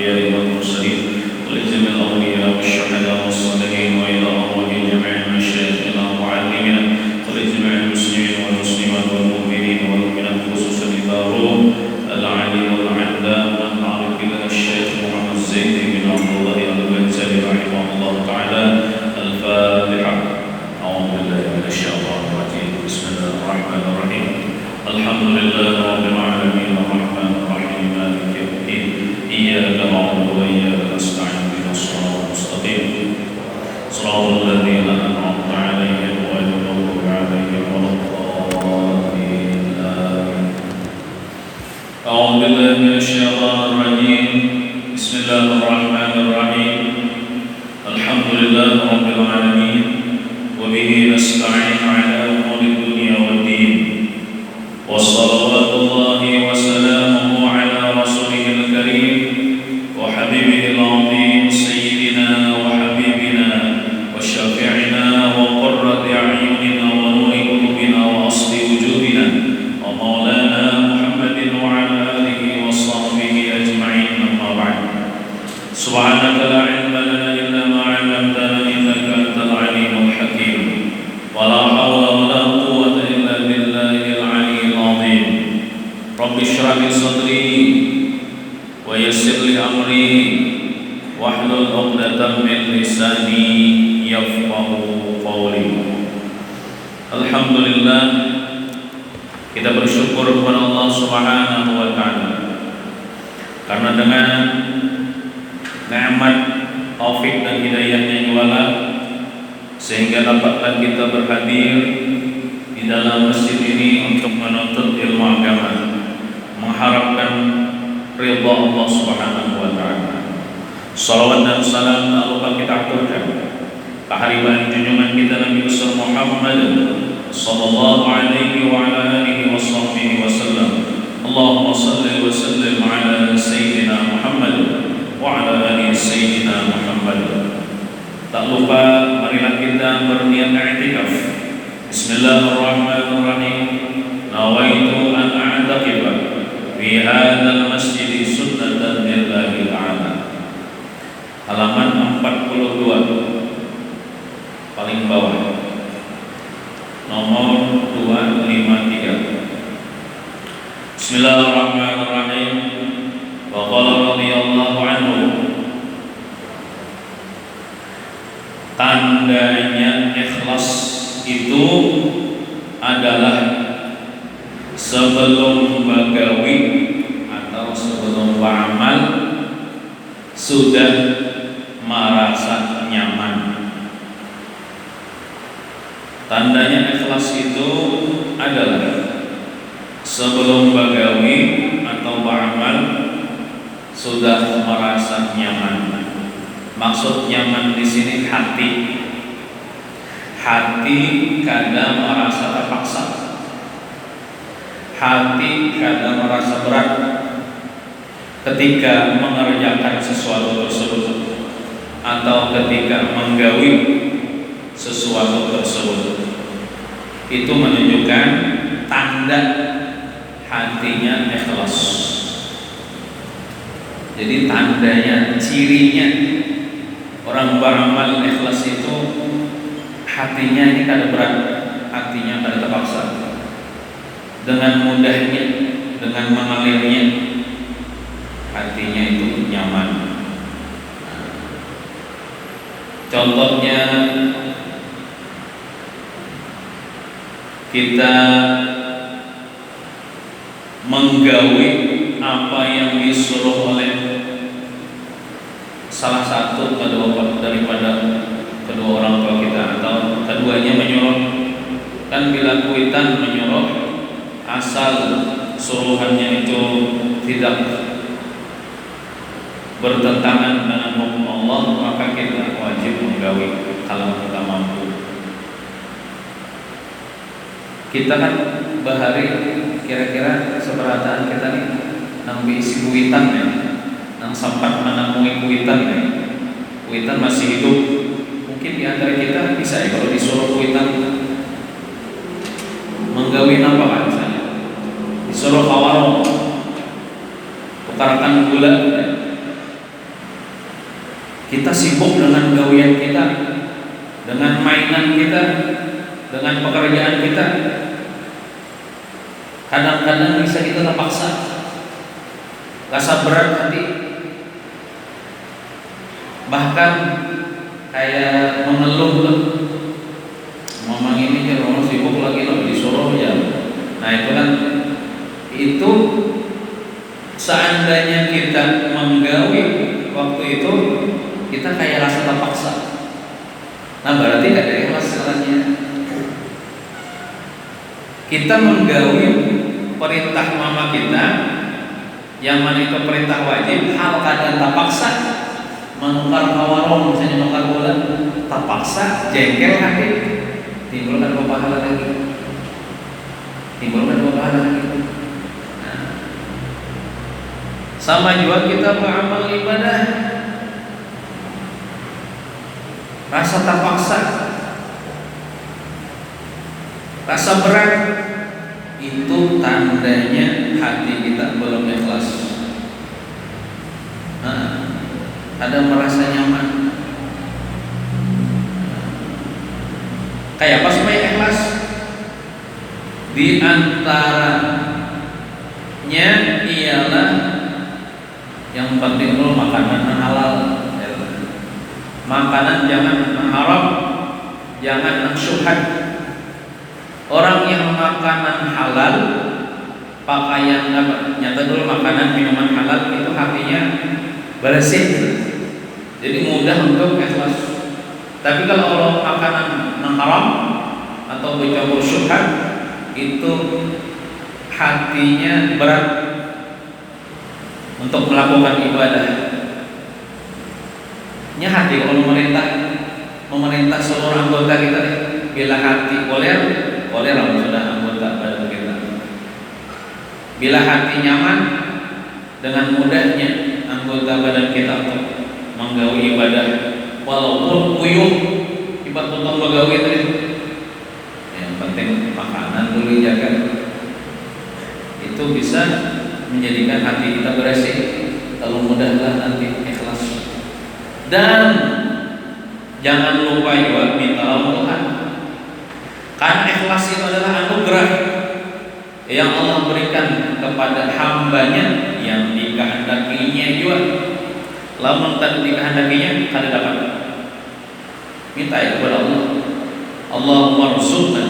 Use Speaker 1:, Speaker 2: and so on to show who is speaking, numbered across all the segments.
Speaker 1: الأنبياء والمرسلين ولجميع الأولياء والشهداء والصالحين وإلى أرواح جميع مشايخنا ومعلمنا ولجميع المسلمين والمسلمات والمؤمنين والمؤمنات خصوصا إلى روح العليم العلام العارف بالله الشيخ محمد زيد بن عبد الله البنزلي رحمه الله تعالى. الفاتحة. أعوذ بالله من الشيطان الرجيم. بسم الله الرحمن الرحيم. الحمد لله رب العالمين الرحمن الرحيم مالك يوم الدين إياك نعبد وإياك نستعين اهدنا الصراط المستقيم صراط الذين أنعمت عليهم غير المغضوب عليهم ولا الضالين آمين. أعوذ بالله من الشيطان الرجيم. بسم الله الرحمن الرحيم. الحمد لله رب العالمين وبه نستعين على أمور الدنيا والدين وصلوات الله وسلامه على رسوله الكريم وحبيبه العظيم سيدنا وحبيبنا وشفيعنا وقرة أعيننا ونور قلوبنا وأصل وجودنا ومولانا محمد وعلى آله وصحبه أجمعين. أما بعد. سبحانك لا علم لنا إلا ما علمتنا إنك أنت العليم الحكيم ولا حول ولا قوة إلا بالله العلي العظيم. رب اشرح لي صدري ويسر لي أمري واحلل عقدة من لساني yafqahu qawli. Alhamdulillah, kita bersyukur kepada Allah Subhanahu wa taala karena dengan nikmat taufik dan hidayahnya jualan sehingga dapatlah kita berhadir di dalam masjid ini untuk menuntut ilmu agama, mengharapkan ridha Allah Subhanahu wa taala. Salawat dan salam tak lupa kita aturkan kehadiran junjungan kita Nabi besar Muhammad sallallahu alaihi wa ala alihi washabbihi wasallam. Allahumma salli wa sallim ala sayyidina Muhammad wa ala ali sayyidina Muhammad. Tak lupa marilah kita berniat i'tikaf. Bismillahirrahmanirrahim. Nawaitu an a'taqiba fi hadzal masjid sunnatan lillahi ta'ala. Halaman 42 paling bawah, nomor 253. Bismillahirrahmanirrahim. Wa qala radhiyallahu anhu, tandanya ikhlas itu adalah sebelum bagawi atau sebelum beramal sudah merasa nyaman. Tandanya ikhlas itu adalah sebelum bagawi atau beramal sudah merasa nyaman. Maksud nyaman di sini hati. Hati kadang merasa terpaksa. Hati kadang merasa berat ketika mengerjakan sesuatu tersebut atau ketika menggawi sesuatu tersebut. Itu menunjukkan tanda hatinya ikhlas. Jadi tandanya, cirinya orang beramal ikhlas itu hatinya ini kada berat, hatinya kada terpaksa. Dengan mudahnya, dengan mengalirnya, hatinya itu nyaman. Contohnya kita menggawi apa yang disuruh oleh salah satu daripada kedua orang tua kita atau keduanya menyuruh. Kan bila kuitan menyuruh asal suruhannya itu tidak bertentangan dengan hukum Allah, maka kita wajib menggawi kalau kita mampu. Kita kan bahari kira-kira seberataan kita nih nang isi kuitan ya, nang sempat menemui kuitan ya. Kuitan masih hidup. Mungkin di antara kita bisa ya kalau disuruh kuitan menggawi apa kan misalnya. Disuruh kawarong, tukarkan gula ya.
Speaker 2: Kita sibuk dengan gawean kita, dengan mainan kita, dengan pekerjaan kita. Kadang-kadang bisa kita terpaksa, rasa berat hati, bahkan kayak mengeluh, memang ini kan orang sibuk lagi loh, disuruh ya. Nah itu kan, itu seandainya kita menggawi waktu itu, kita kayak rasa terpaksa. Nah berarti gak ada ikhlas salahnya. Kita menggawi perintah mama kita, yang mana itu perintah wajib, hal kadang terpaksa, menukar kawarong, misalnya menukar bulan, terpaksa, jengkel hati, timbulkan pahala lagi, lagi. Nah, sama juga kita beramal ibadah, rasa terpaksa, rasa berat, itu tandanya hati kita belum ikhlas. Ada merasa nyaman. Kayak apa supaya ikhlas? Di antaranya ialah yang penting dulu makanan halal. Makanan jangan haram, jangan syubhat. Orang yang makanan halal, pakaian nyata dulu makanan minuman halal itu hatinya bersih, jadi mudah untuk ikhlas. Tapi kalau makanan haram atau bercampur syubhat, itu hatinya berat untuk melakukan ibadah. Nya hati kalau memerintah seluruh anggota kita, bila hati koler sudah anggota badan kita. Bila hati nyaman, dengan mudahnya anggota badan kita untuk menggawi ibadah, walaupun puyuh ibadah untuk menggawi tadi. Yang penting makanan dulu jaga. Itu bisa menjadikan hati kita bersih. Kalau mudahlah nanti ikhlas. Dan jangan lupa juga minta Tuhan. Karena ikhlas itu adalah anugerah yang Allah berikan kepada hambanya yang dikehendakinya juga. Lamun tak dikehendakinya, kada dapat. Minta kepada Allah. Allahumma rzuqna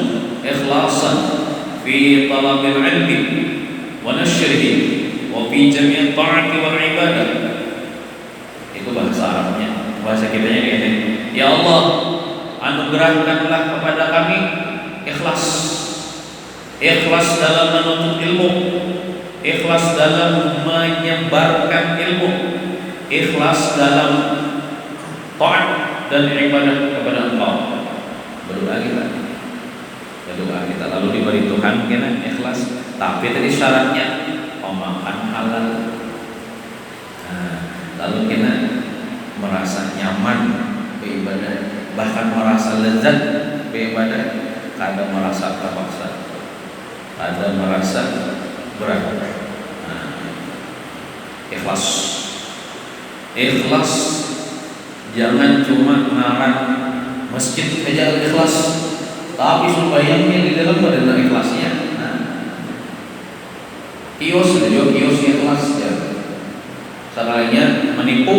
Speaker 2: ikhlasan fi talabil ilmi wa nashrihi wa fi jami' ta'ati wal ibadah. Itu bahasa Arabnya. Bahasa kitanya ini. Ya Allah, anugerahkanlah kepada kami ikhlas dalam menuntut ilmu, ikhlas dalam menyebarkan ilmu, ikhlas dalam taat dan ibadah kepada Engkau. Berdoa kita lalu diberi Tuhan kena ikhlas. Tapi tadi syaratnya pemakan halal. Nah, lalu kita merasa nyaman beribadah, bahkan merasa lezat beribadah, kadang merasa terpaksa, kadang merasa berat. Ikhlas jangan cuma ngarang masjid aja ikhlas, tapi supaya di dalam adalah ikhlasnya. Kios ikhlas ya. Salahnya menipu,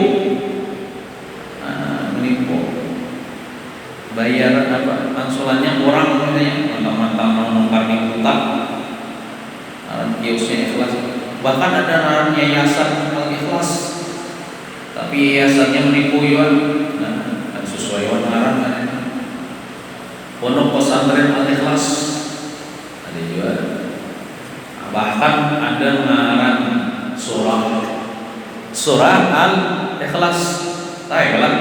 Speaker 2: bayaran angsurannya kurang, mantap-mantap menukar di utang, kiosnya ikhlas. Bahkan ada orang yayasan al-ikhlas, tapi yayasannya menipu juga. Nah, sesuai warna pondok pesantren al-ikhlas ada juga. Bahkan ada ngarang surah al-ikhlas. Tahu kan?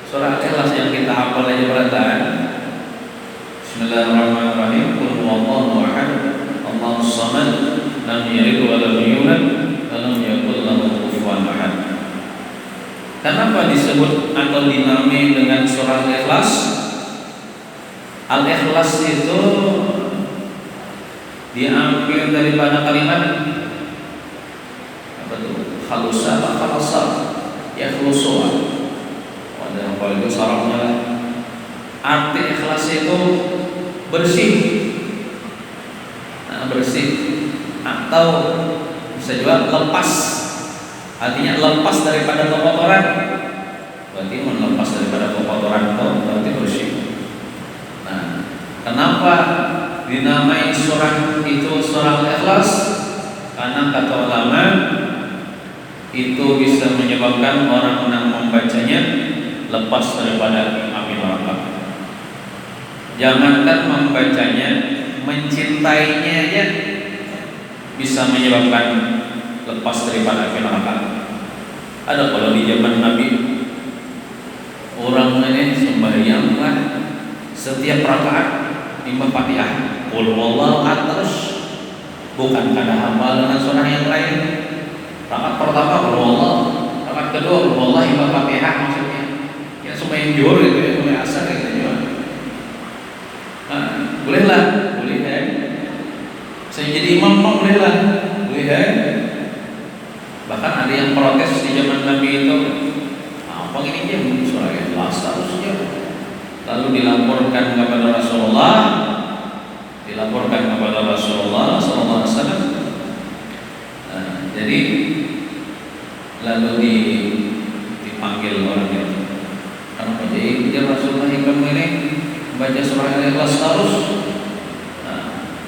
Speaker 2: Surah al-ikhlas yang kita hafal aja berantakan. Bismillahirrahmanirrahim. Qul huwallahu ahad, Allahus samad, lam yalid wa lam yulad wa lam yakul lahu kufuwan ahad. Kenapa disebut atau dinamai dengan surah Al-Ikhlas? Al-Ikhlas itu diambil daripada kalimat apa tuh? Khalusa, khalasa, ya khulusuha. ikhlas itu bersih, bersih, atau bisa juga lepas, artinya lepas daripada kekotoran. Berarti melepas daripada kekotoran itu berarti bersih. Nah, kenapa dinamai surah itu surah Al-Ikhlas? Karena kata ulama itu bisa menyebabkan orang yang membacanya lepas daripada api neraka. Jangankan membacanya, mencintainya aja bisa menyebabkan lepas daripada api neraka. Ada kalau di zaman Nabi orang ini sembahyang lah setiap rakaat imam Fatihah, qul huwallahu ahad terus, bukan ada hafalan surah yang lain. Rakaat pertama qul huwallahu, rakaat kedua qul huwallahu imam Fatihah, maksudnya ya sembahyang zuhur gitu ya, mulai asar gitu ya. Bolehlah, boleh ya. Saya jadi imam bolehlah, boleh ya. Bahkan ada yang protes di zaman Nabi itu, apa ini dia surah Ikhlas harusnya. Lalu dilaporkan kepada Rasulullah, Sallallahu Alaihi Wasallam. Jadi lalu dipanggil orang itu. Kenapa jadi Rasulullah kamu ini baca surah Al-Ikhlas terus?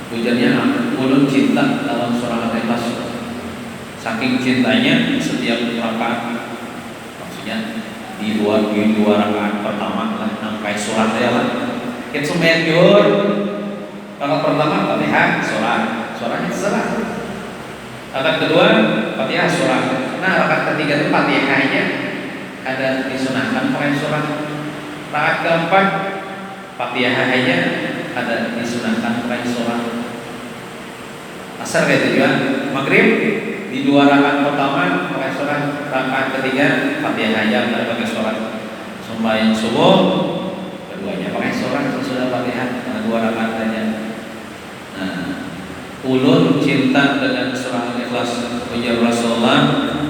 Speaker 2: Ujarnya ulun cinta dalam surah Al-Ikhlas. Saking cintanya setiap rakaat, maksudnya di dua rakaat pertama lah sampai surah saya lah. Kita sembahyang zuhur, rakaat pertama Fatihah surahnya surah. Rakaat kedua Fatihah surah. Nah rakaat ketiga itu Fatihahnya ada disunahkan pakai surah. Rakaat keempat Fatihahnya ada disunahkan pakai surah. Asar kayak juga maghrib di dua rakaat pertama pakai surah, rakaat ketiga Fatihah aja tidak pakai surah. Sembahyang subuh keduanya pakai surah sesudah Fatihah, dua rakaat saja. Nah, ulun cinta dengan surah Al-Ikhlas. Ujar Rasulullah,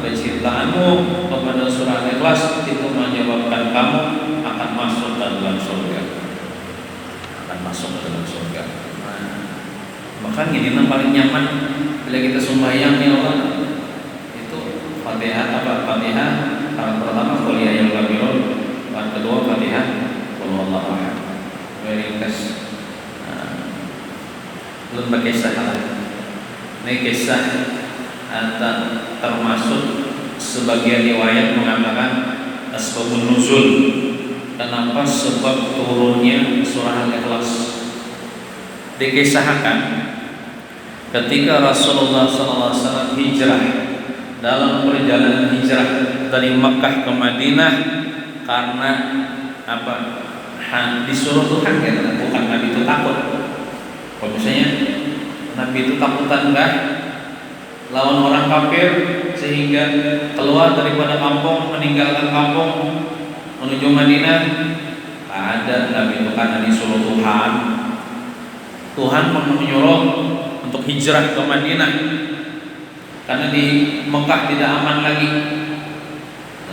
Speaker 2: kecintaanmu kepada surah Al-Ikhlas itu menyebabkan kamu akan masuk ke dalam surga. Bahkan ini yang paling nyaman bila kita sembahyang ya Allah itu Fatihah rakaat pertama qul ya ayyuhal kafirun, rakaat kedua Fatihah qul huwallahu ahad. Ringkas. Belum pakai kisah. Ini kisah termasuk sebagian riwayat mengatakan asbabun nuzul. Kenapa sebab turunnya surah Al-Ikhlas? Dikisahkan ketika Rasulullah SAW hijrah, dalam perjalanan hijrah dari Mekah ke Madinah, karena apa? Disuruh Tuhan kan, bukan Nabi itu takut. Kalau misalnya Nabi itu takutan enggak lawan orang kafir sehingga keluar daripada kampung, meninggalkan kampung menuju Madinah, ada Nabi itu karena disuruh Tuhan menyuruh untuk hijrah ke Madinah karena di Mekah tidak aman lagi.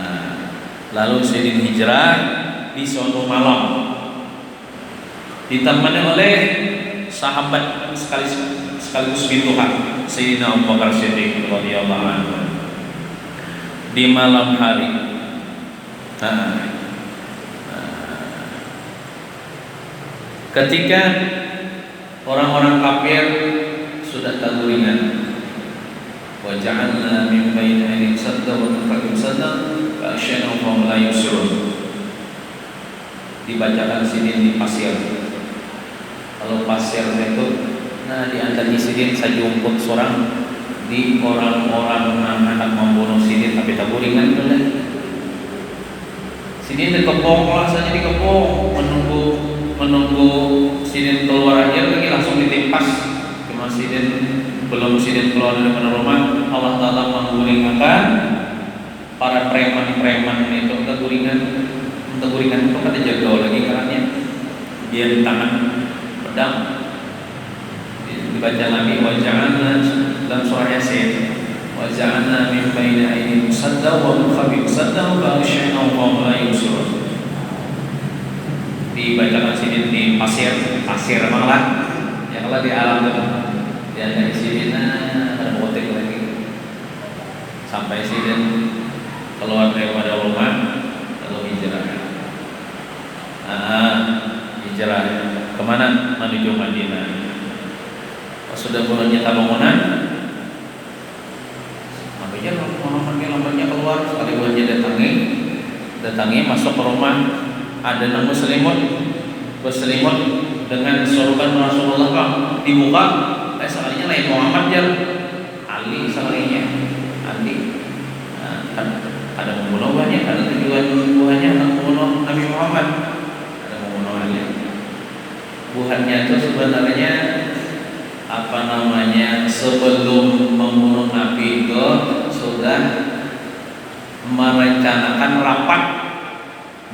Speaker 2: Nah, lalu Sayyidina hijrah di suatu malam ditemani oleh sahabat sekaligus bin Tuhan Sayyidina Abu Bakar Siddiq radhiyallahu anhu di malam hari. Ketika orang-orang kafir sudah taguringan, wa ja'alna min baini aydihim sadda wa min khalfihim sadda fa aghshaynahum la yubsirun. Dibacakan sidin di pasir. Kalau pasir itu, nah di antara sidin sajumput seorang di orang-orang yang hendak membunuh sidin tapi taguringan itu. Sidin dikepung, rasanya dikepung, menunggu sidin keluar aja lagi langsung ditimpas. Cuma belum sidin keluar dari rumah, Allah Ta'ala menggulingkan para preman itu untuk guringan itu pada jaga lagi karannya dia di tangan pedang. Dibaca lagi wa ja'alna dalam surah Yasin, wa ja'alna min baini aydihim sadda wa min khalfihim sadda fa aghshaynahum la yubsirun. dibacakan sini di pasir emang lah. Ya kalau di alam tuh dia dari sini ada motif lagi sampai sini keluar daripada rumah lalu hijrah. Hijrah kemana? Menuju Madinah. Pas sudah mulai bangunan, makanya Muhammad lambatnya keluar sekali bulannya datangi masuk ke rumah, ada enam berselimut dengan suruhan Rasulullah, Pak, dibuka, sekalinya lain Muhammad jar Ali sekalinya Ali. Ada membunuh banyak, ada tujuan buahnya, ada membunuh Nabi Muhammad, ada membunuh Ali. Buahnya itu sebenarnya apa namanya, sebelum membunuh Nabi itu sudah merencanakan rapat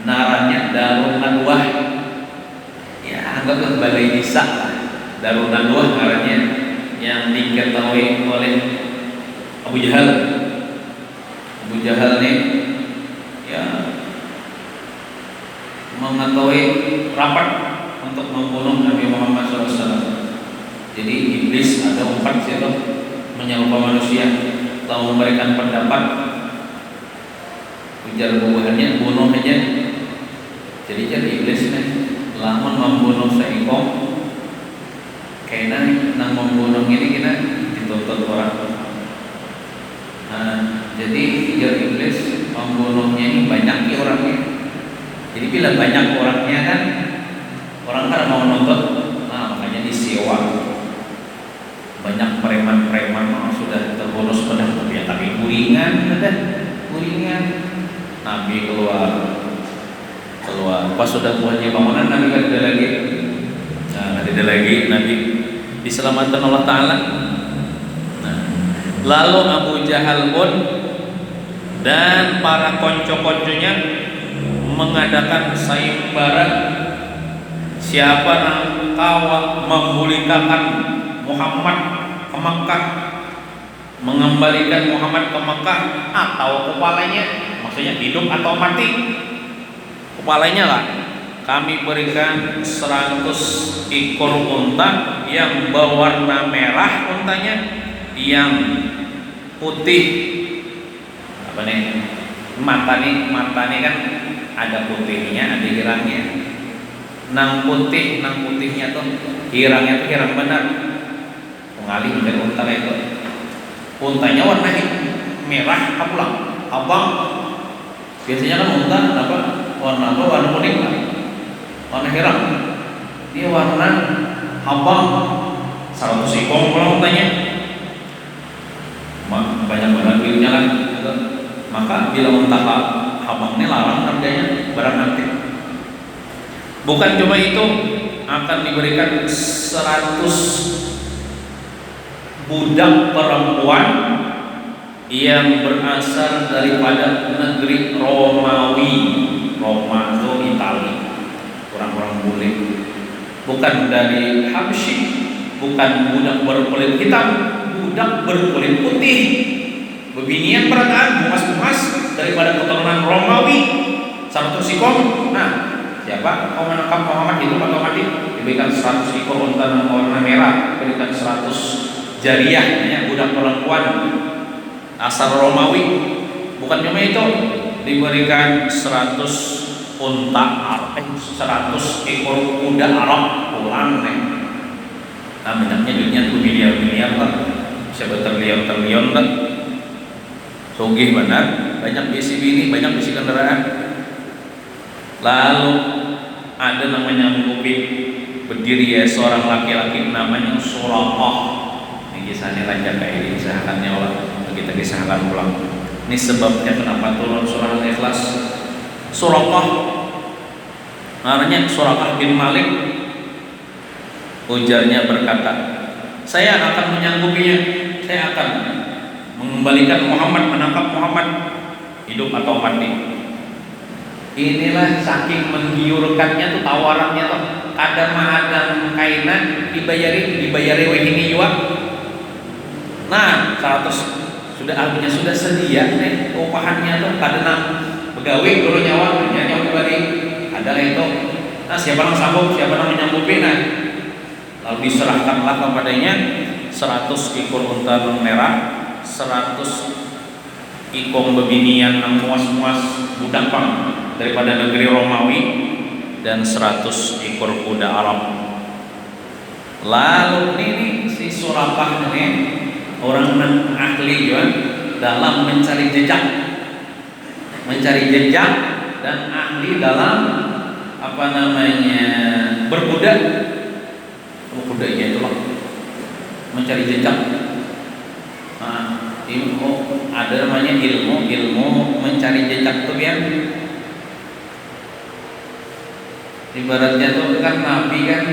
Speaker 2: naranya Darun Nadwah, ya anggaplah balai desa lah. Darun Nadwah naranya yang diketahui oleh Abu Jahal nih ya mengetahui rapat untuk membunuh Nabi Muhammad SAW. Jadi iblis ada 4 situ menyerupai manusia, telah memberikan pendapat, ujar buahannya bunuh aja. Jadi iblis nih lamun membunuh seekor kena nang membunuh ini kita dituntut orang. Jadi ujar iblis membunuhnya ini banyak orangnya. Jadi bila banyak orangnya kan orang kan mau nuntut, makanya disewa. Banyak preman-preman sudah terbonus pedang tapi guringan. Nabi keluar pas sudah buahnya bangunan Nabi tidak ada lagi Nabi diselamatkan Allah Ta'ala. Lalu Abu Jahal pun dan para konco-konconya mengadakan sayembara siapa yang kawa memulihkan Muhammad ke Makkah, mengembalikan Muhammad ke Makkah atau kepalanya, maksudnya hidup atau mati, kepalanya lah kami berikan 100 ekor unta yang berwarna merah untanya, yang putih apa nih, mata nih kan ada putihnya ada hirangnya. Nang putihnya tuh hirangnya tuh hirang benar. Pengalih dari unta itu. Untanya warna merah pulang. Abang biasanya kan unta apa? Warna kuning lah. Warna hirang. Dia warna abang 100 ekor kalau untanya. Banyak banget bilnya kan. Maka bila unta abangnya larang harganya barang nanti. Bukan cuma itu, akan diberikan 100 budak perempuan yang berasal daripada negeri Romawi. Roma itu Italia, orang-orang bule. Bukan dari Habsyi, bukan budak berkulit hitam, budak berkulit putih. Bebinian berataan, bungas-bungas daripada keturunan Romawi. 100 ekor. Siapa kau menangkap Muhammad hidup atau mati, diberikan 100 ekor unta warna merah, diberikan 100 jariyah, budak perempuan asal Romawi. Bukan cuma itu, diberikan 100 unta 100 ekor kuda Arab pulang nih. Banyaknya duitnya tuh miliar-miliar lah, bisa bertriliun-triliun lah. Sogih benar, banyak bisi bini, banyak bisi kendaraan. Lalu ada namanya Mubin, berdiri ya seorang laki-laki namanya Suraqah. Ini kisahnya lanjut kayak ini, kisahkannya Allah kita kisahkan ulang. Ini sebabnya kenapa turun surah Al-Ikhlas. Suraqah namanya Suraqah bin Malik, ujarnya berkata, saya akan menyanggupinya, saya akan mengembalikan Muhammad, menangkap Muhammad hidup atau mati. Inilah saking menggiurkannya tuh tawarannya tuh, kadang mahadang kainan dibayari wehini juga. 100 sudah artinya sudah sedia nih upahannya tuh, kadang pegawai dulu nyawa dibalik ada itu Nah, siapa yang sanggup, siapa yang menyanggupi, nah lalu diserahkanlah kepadanya 100 ekor unta merah, 100 ikong bebinian yang muas-muas budak pang daripada negeri Romawi, dan 100 ekor kuda Arab. Lalu ini si Suraqah ini orang ahli juga dalam mencari jejak dan ahli dalam berkuda. Berkuda ya itulah mencari jejak. Nah, ada namanya ilmu mencari jejak tuh ya. Ibaratnya tuh kan Nabi kan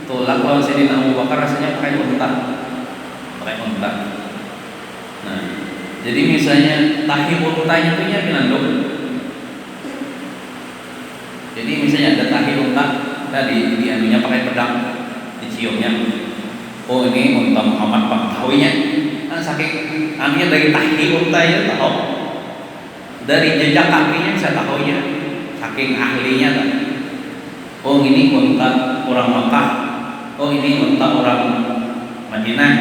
Speaker 2: tolak kalau Sayyidina Abu Bakar rasanya pakai unta. Nah, jadi misalnya tahi untanya tuh ya pinanduk. Jadi misalnya ada tahi unta tadi dianunya pakai pedang, diciumnya. Oh ini unta Muhammad Pak tahunya. Nah, saking anunya dari tahi unta ya tahu. Dari jejak kakinya saya tahunya. Saking ahlinya kan. Oh ini unta orang Mekah. Oh ini unta orang Madinah.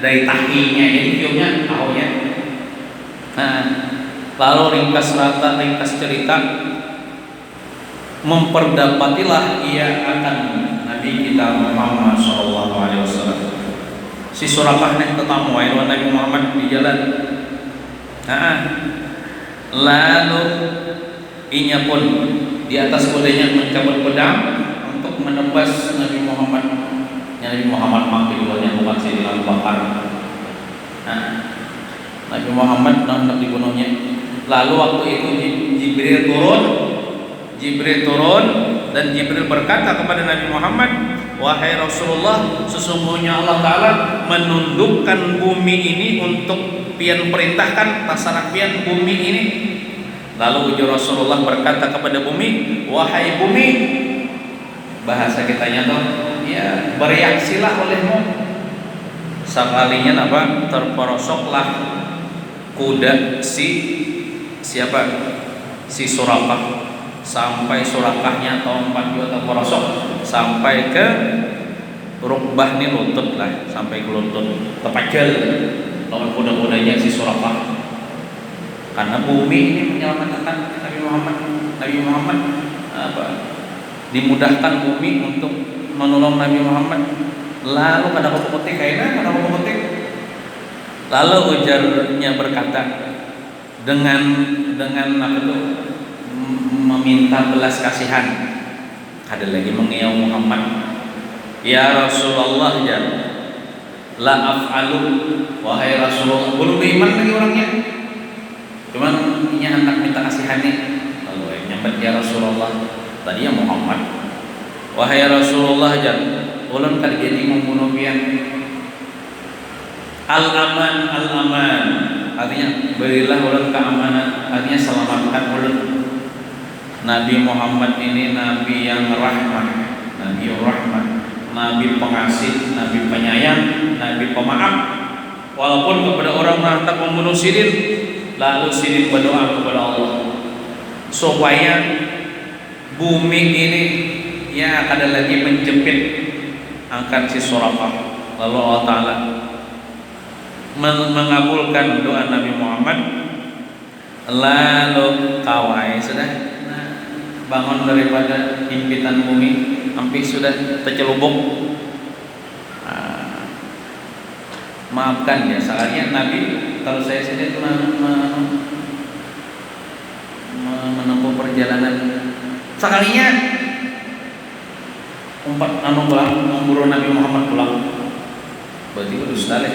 Speaker 2: Dari tahinya jadi ciumnya tahunya. Nah, lalu ringkas cerita, memperdapatilah ia akan Nabi kita Muhammad SAW. Si Suraqah nih ketemu Nabi Muhammad di jalan. Nah, lalu inya pun di atas kudanya mencabut pedang untuk menebas Nabi Muhammad. Nabi Muhammad kedua-duanya bukan Sayyidina Abu Bakar. Nah, Nabi Muhammad hendak dibunuhnya. Lalu waktu itu Jibril turun dan Jibril berkata kepada Nabi Muhammad, wahai Rasulullah, sesungguhnya Allah Ta'ala menundukkan bumi ini untuk pian perintahkan tasaran pian bumi ini. Lalu Rasulullah berkata kepada bumi, wahai bumi, bahasa kitanya tuh ya bereaksilah olehmu. Sekalinya apa? Terperosoklah kuda siapa? Si Suraqah. Sampai Suraqahnya tompat juga terperosok sampai ke rukbah nih, lutut lah, sampai ke lutut terpajal lawan kuda-kudanya si Suraqah. Karena bumi ini menyelamatkan Nabi Muhammad dimudahkan bumi untuk menolong Nabi Muhammad. Lalu kada kokotik kaina, lalu ujarnya berkata dengan apa tuh meminta belas kasihan. Ada lagi mengiau Muhammad, ya Rasulullah ya la af'alu, wahai Rasulullah. Belum beriman lagi orangnya, cuman ini anak minta kasihan nih. Lalu nyambat, ya Rasulullah, tadi ya Muhammad, wahai Rasulullah ya ulun kad jadi membunuh pian. Al-aman, artinya berilah ulun keamanan, artinya selamatkan ulun. Nabi Muhammad ini Nabi yang rahmat, Nabi pengasih, Nabi penyayang, Nabi pemaaf. Walaupun kepada orang hendak membunuh Sirin, lalu Sirin berdoa kepada Allah supaya bumi ini ya kada lagi menjepit angkat si Suraqah. Lalu Allah Ta'ala mengabulkan doa Nabi Muhammad. Lalu kawai sudah bangun daripada himpitan bumi, hampir sudah tercelubung. Maafkan ya, salahnya Nabi kalau saya sendiri menempuh perjalanan sekalinya memburu Nabi Muhammad pulang, berarti itu sekali.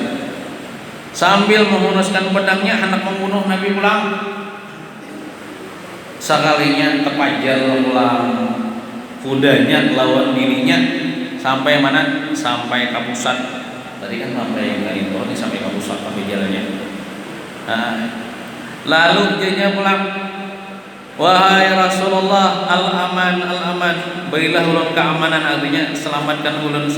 Speaker 2: Sambil menghunuskan pedangnya hendak membunuh Nabi pulang, sekalinya terpajal pulang kudanya lawan dirinya sampai mana? Sampai ke pusat. Tadi kan sampai dari ini sampai ke pusat sampai jalannya. Nah, lalu dia pulang, wahai Rasulullah, al-aman, berilah ulun keamanan, artinya selamatkan ulun.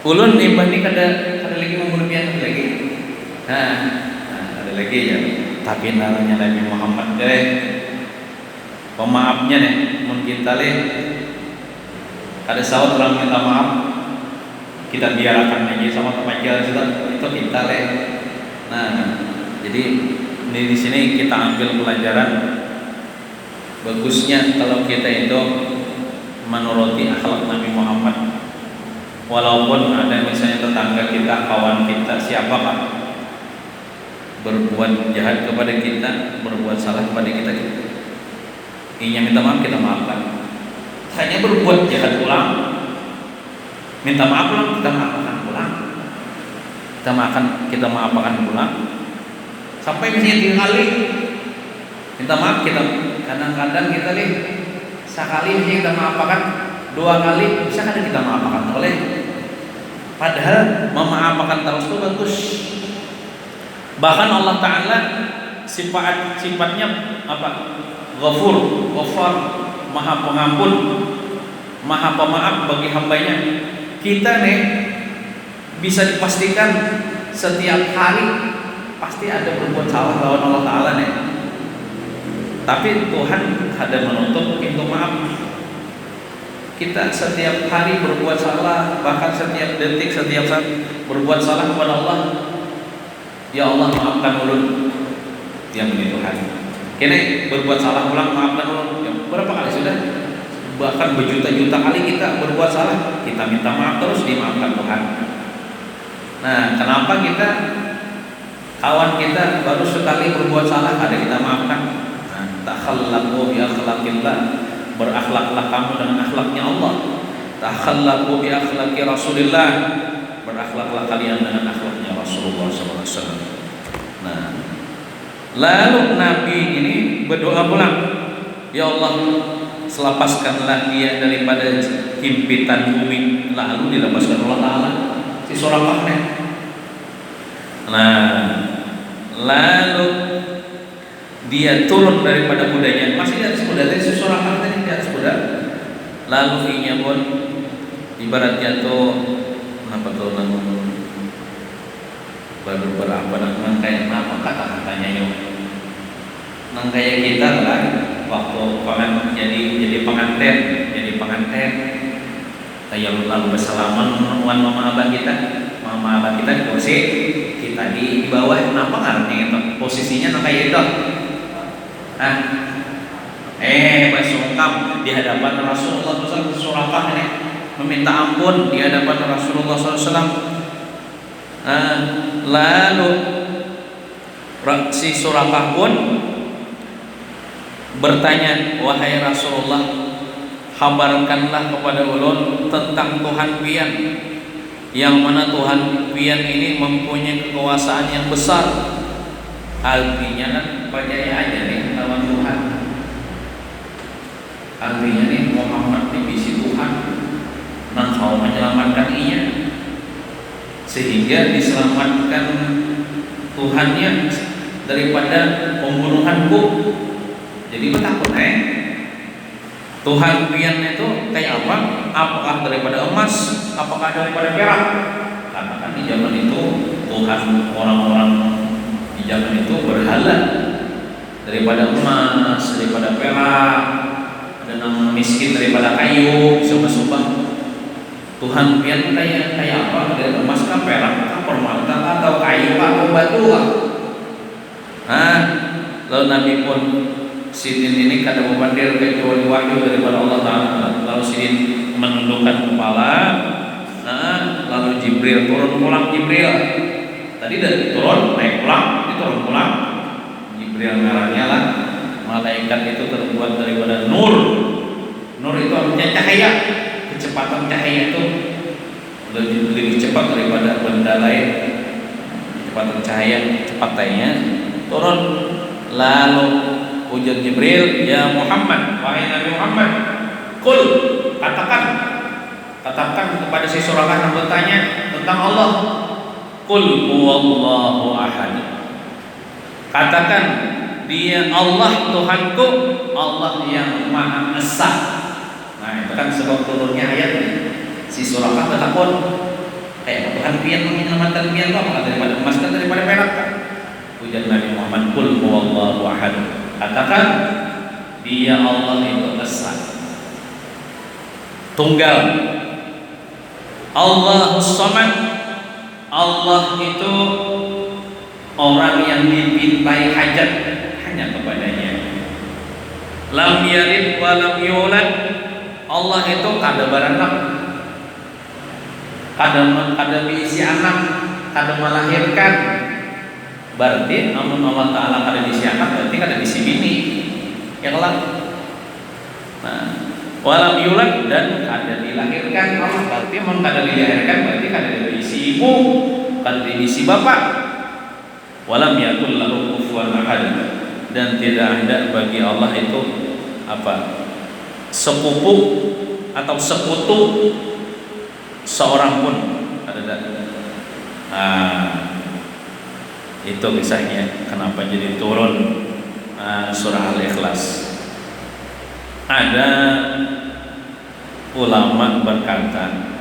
Speaker 2: Ulun ini kada lagi membunuh pian lagi. Ada lagi ya. Tapi namanya Nabi Muhammad pemaafnya nih mun kita le ada sawat orang minta maaf kita biarkan aja sama teman jalan itu kita le. Nah, jadi di sini kita ambil pelajaran bagusnya kalau kita itu menuruti akhlak Nabi Muhammad. Walaupun ada misalnya tetangga kita, kawan kita, siapa pak berbuat jahat kepada kita, berbuat salah kepada kita, ingin minta maaf kita maafkan. Hanya berbuat jahat ulang, minta maaf ulang, kita maafkan ulang, kita maafkan ulang. Sampai misalnya 3 kali minta maaf kita, kadang-kadang kita nih sekali misalnya kita maafkan, 2 kali bisa kadang kita maafkan oleh. Padahal memaafkan terus itu bagus. Bahkan Allah Ta'ala sifatnya apa? Ghafur, Ghafar, Maha Pengampun, Maha Pemaaf bagi hambanya. Kita nih bisa dipastikan setiap hari pasti ada berbuat salah lawan Allah Ta'ala nih. Tapi Tuhan ada menutup pintu maaf. Kita setiap hari berbuat salah, bahkan setiap detik, setiap saat berbuat salah kepada Allah. Ya Allah maafkan ulun. Yang ini Tuhan. Kini berbuat salah ulang maafkan ulun. Ya, berapa kali sudah? Bahkan berjuta-juta kali kita berbuat salah, kita minta maaf terus dimaafkan Tuhan. Nah, kenapa kita kawan kita baru sekali berbuat salah ada kita maafkan? Nah, takhallaqu bi akhlaqillah. Berakhlaklah kamu dengan akhlaknya Allah. Takhallaqu bi akhlaqi Rasulillah. Berakhlaklah kalian dengan akhlaknya Rasulullah SAW. Nah, lalu Nabi ini berdoa pulang, ya Allah, selepaskanlah dia daripada himpitan bumi. Lalu dilepaskan Allah Ta'ala si Suraqah. Nah, lalu dia turun daripada kudanya, masih di atas kuda tadi, Suraqah tadi di atas kuda. Lalu inya pun ibarat jatuh, apa tuh baru berapa nang kayak apa kata-katanya yuk, nang kayak kita lah waktu pengen jadi pengantin kayak lalu bersalaman wan mama abah kita di kursi, kita di bawah, kenapa ngarepnya itu posisinya nang kayak itu. Bersungkam di hadapan Rasulullah SAW. Suraqah ini meminta ampun di hadapan Rasulullah SAW. Lalu si Suraqah pun bertanya, wahai Rasulullah, kabarkanlah kepada ulun tentang Tuhan pian, yang mana Tuhan pian ini mempunyai kekuasaan yang besar. Artinya kan percaya aja nih lawan Tuhan. Artinya nih Muhammad ini bisi Tuhan, nang kau menyelamatkan ia, sehingga diselamatkan Tuhannya daripada pembunuhanku. Jadi takut Tuhan pian itu kayak apa? Apakah daripada emas? Apakah daripada perak? Karena kan di zaman itu Tuhan orang-orang di zaman itu berhala daripada emas, daripada perak, dan miskin daripada kayu, sumpah-sumpah. Tuhan pian kayak apa? Dari emas kah, perak kah, permata atau kayu atau batu kah? Lalu Nabi pun Sidin ini kata memandir kecuali wahyu daripada Allah Ta'ala. Lalu Sidin menundukkan kepala. Lalu Jibril turun pulang. Jibril tadi dari turun naik pulang, diturun pulang. Jibril merahnya lah. Malaikat itu terbuat daripada nur. Nur itu artinya cahaya. Kecepatan cahaya itu lebih cepat daripada benda lain. Kecepatan cahaya cepatnya turun. Lalu ujar Jibril, ya Muhammad, wahai Nabi Muhammad, qul, katakan kepada si Suraqah yang bertanya tentang Allah, qul huwallahu ahad, katakan dia Allah Tuhanku, Allah yang Maha Esa. Nah itu kan sebab turunnya ayat ini. Si Suraqah bertakun, Tuhan pian menyelamatkan pian apa daripada emas kan daripada perak kan? Ujar Nabi Muhammad, qul huwallahu ahad, katakan Dia Allah itu esa, tunggal. Allahus Samad, Allah itu orang yang dipintai hajat hanya kepadanya. Lam yalid wa lam yulad, Allah itu kada beranak, kada diisi anak, kada melahirkan. Berarti amun Allah Ta'ala kada diisi anak, berarti kada diisi bini. Ya kelak. Nah, walam yulad, dan kada dilahirkan Allah, berarti amun kada dilahirkan berarti kada diisi ibu, kada diisi bapak. Walam yakul lahu kufuwan ahad, dan tidak ada bagi Allah itu apa? Sepupu atau sekutu seorang pun ada. Itu kisahnya kenapa jadi turun surah Al-Ikhlas. Ada ulama berkata,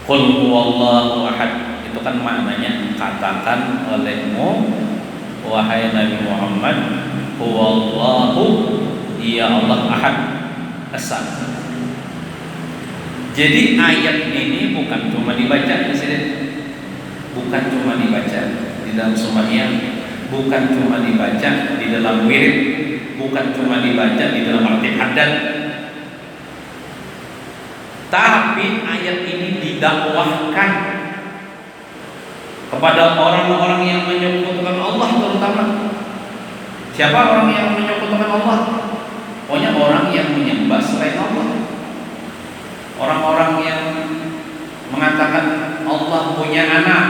Speaker 2: Qul huwallahu ahad, itu kan maknanya katakan olehmu wahai Nabi Muhammad, huwallahu, ya Allah ahad, esa. Jadi ayat ini bukan cuma dibaca di sini, bukan cuma dibaca di dalam sembahyang, bukan cuma dibaca di dalam wirid, bukan cuma dibaca di dalam arti adat, tapi ayat ini didakwahkan kepada orang-orang yang menyekutukan Allah, terutama siapa orang yang menyekutukan Allah? Pokoknya orang yang menyembah selain Allah, orang-orang yang mengatakan Allah punya anak,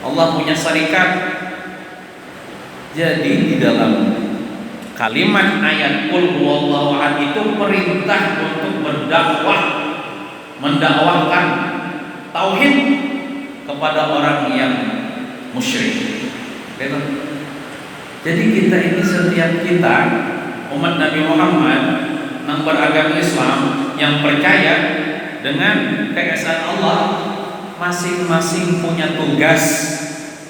Speaker 2: Allah punya syarikat. Jadi di dalam kalimat ayat Qul huwallahu ahad itu perintah untuk berdakwah, mendakwahkan tauhid kepada orang yang musyrik. Gitu. Jadi kita ini, setiap kita umat Nabi Muhammad yang beragama Islam, yang percaya dengan keesaan Allah, masing-masing punya tugas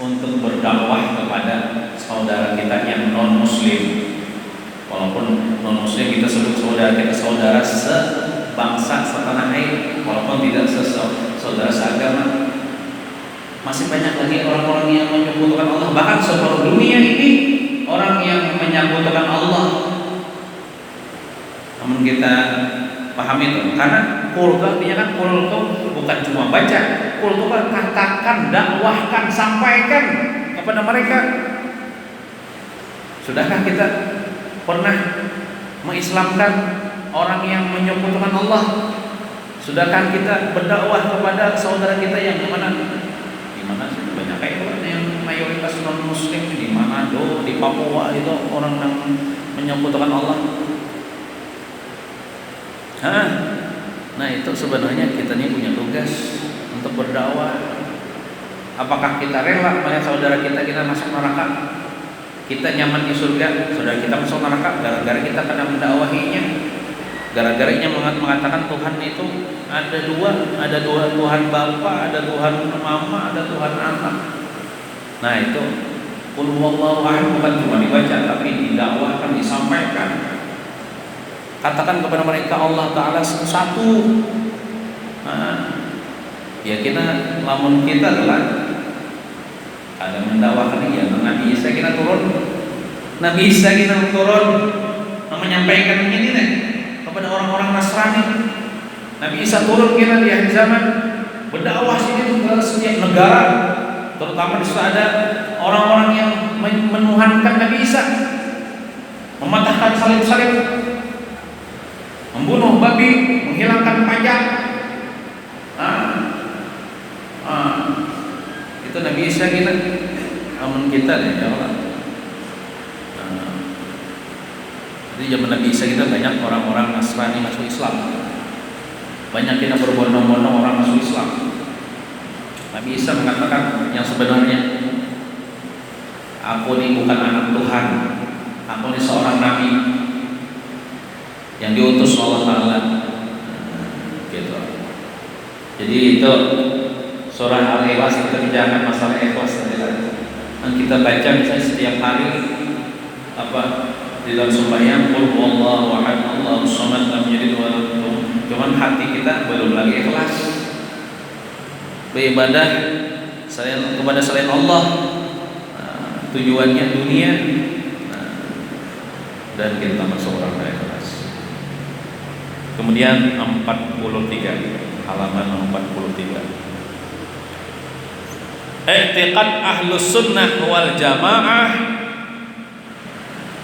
Speaker 2: untuk berdakwah kepada saudara kita yang non muslim. Walaupun non muslim kita sebut saudara kita, saudara sebangsa setanah air, walaupun tidak saudara seagama. Masih banyak lagi orang-orang yang menyekutukan Allah, bahkan seluruh dunia ini orang yang menyekutukan Allah. Namun kita paham itu, karena qul artinya kan, qul itu bukan cuma baca, qul itu kan katakan, dakwahkan, sampaikan kepada mereka. Sudahkah kita pernah mengislamkan orang yang menyekutukan Allah? Sudahkah kita berdakwah kepada saudara kita yang di mana sih banyak kayak orang yang mayoritas non muslim di Manado, di Papua itu orang yang menyekutukan Allah. Nah itu sebenarnya kita ini punya tugas untuk berdakwah. Apakah kita rela melihat saudara kita masuk neraka? Kita nyaman di surga, saudara kita masuk neraka gara-gara kita pernah mendakwahinya, gara-gara ia mengatakan Tuhan itu ada dua Tuhan Bapa, ada Tuhan Mama, ada Tuhan Anak. Nah itu Qul huwallahu ahad bukan cuma dibaca, tapi didakwahkan, disampaikan. Katakan kepada mereka Allah Ta'ala satu. Ya kita, lamun kita adalah ada mendakwakan dia. Nabi Isa kita turun, Nabi Isa kita turun menyampaikan ini kepada orang-orang Nasrani. Nabi Isa turun kita di akhir zaman, berdakwah sini ke setiap negara, terutama di sana ada orang-orang yang menuhankan Nabi Isa, mematahkan salib-salib, membunuh babi, menghilangkan pajak. Itu Nabi Isa kita, namun kita ya Allah. Jadi zaman Nabi Isa kita banyak orang-orang Nasrani masuk Islam, banyak kita berbondong-bondong orang masuk Islam. Nabi Isa mengatakan yang sebenarnya, aku ini bukan anak Tuhan, aku ini seorang nabi yang diutus Allah Ta'ala. Gitu. Jadi itu surah Al-Ikhlas, kita bincangkan masalah ikhlas tadi. yang kita baca misalnya setiap hari apa di dalam sembahyang, qul huwallahu ahad Allahus samad lam yalid wa lam yulad, cuman hati kita belum lagi ikhlas beribadah kepada selain Allah, tujuannya dunia, dan kita masuk orang yang ikhlas. Kemudian 43, halaman 43. I'tiqad ahlus sunnah wal jamaah,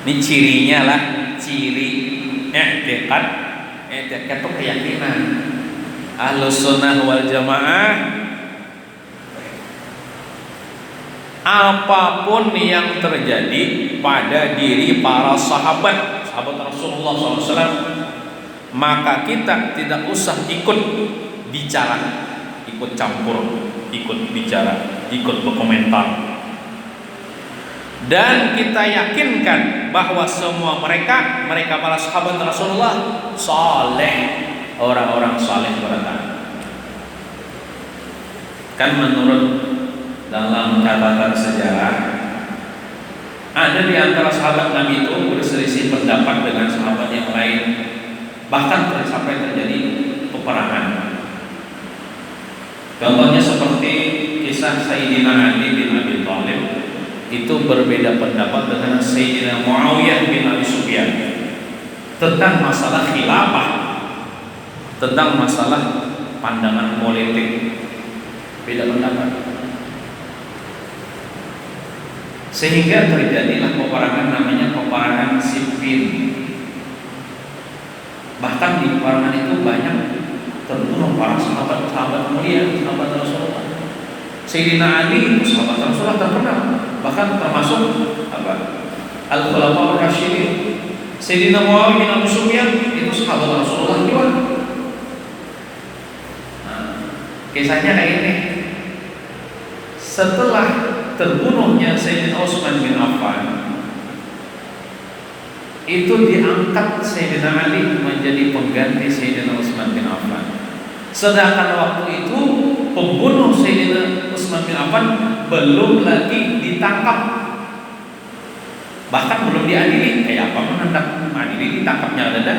Speaker 2: ini cirinya lah, ciri i'tiqad itu keyakinan. Ahlus sunnah wal jamaah, apapun yang terjadi pada diri para sahabat Rasulullah SAW, maka kita tidak usah ikut bicara, ikut campur, ikut bicara, ikut berkomentar. Dan kita yakinkan bahwa semua mereka para sahabat Rasulullah saleh, orang-orang saleh berada. Kan menurut dalam catatan sejarah, ada di antara sahabat Nabi itu berselisih pendapat dengan sahabat yang lain, bahkan sampai terjadi peperangan. Contohnya seperti kisah Sayyidina Ali bin Abi Thalib, itu berbeda pendapat dengan Sayyidina Muawiyah bin Abi Sufyan tentang masalah khilafah, tentang masalah pandangan politik, beda pendapat. Sehingga terjadilah peperangan namanya peperangan Siffin. Bahkan di peperangan itu banyak terbunuh para sahabat mulia, sahabat Rasulullah. Sayyidina Ali itu sahabat Rasulullah terkenal, bahkan termasuk Al-Khulafaur Rasyidin. Sayyidina Muawiyah bin Abi Sufyan itu sahabat Rasulullah juga. Kisahnya kayak ini. Setelah terbunuhnya Sayyidina Utsman bin Affan, itu diangkat Sayyidina Ali menjadi pengganti Sayyidina Utsman bin Affan. Sedangkan waktu itu pembunuh Sayyidina Utsman bin Affan belum lagi ditangkap, bahkan belum diadili. Kayak apa hendak mengadili, ditangkapnya ada.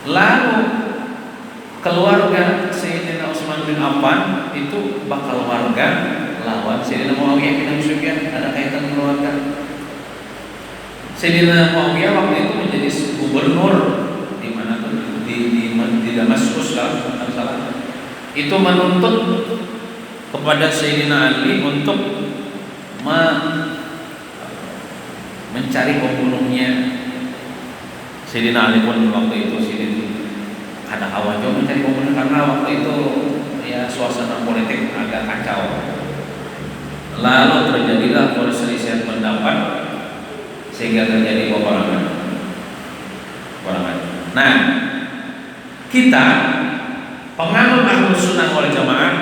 Speaker 2: Lalu keluarga Sayyidina Utsman bin Affan itu bakal warga lawan Sayyidina Muawiyah bin Abi Sufyan, ada kaitan keluarga. Sayyidina Muawiyah waktu itu menjadi gubernur di mana tuh di Damaskus kalau bukan salah. Itu menuntut kepada Sayyidina Ali untuk mencari pembunuhnya. Sayyidina Ali pun waktu itu ada hawa juga mencari pembunuh, karena waktu itu ya suasana politik agak kacau. Lalu terjadilah perselisihan pendapat sehingga terjadi peperangan. Nah, kita penganut Ahlus Sunnah wal Jamaah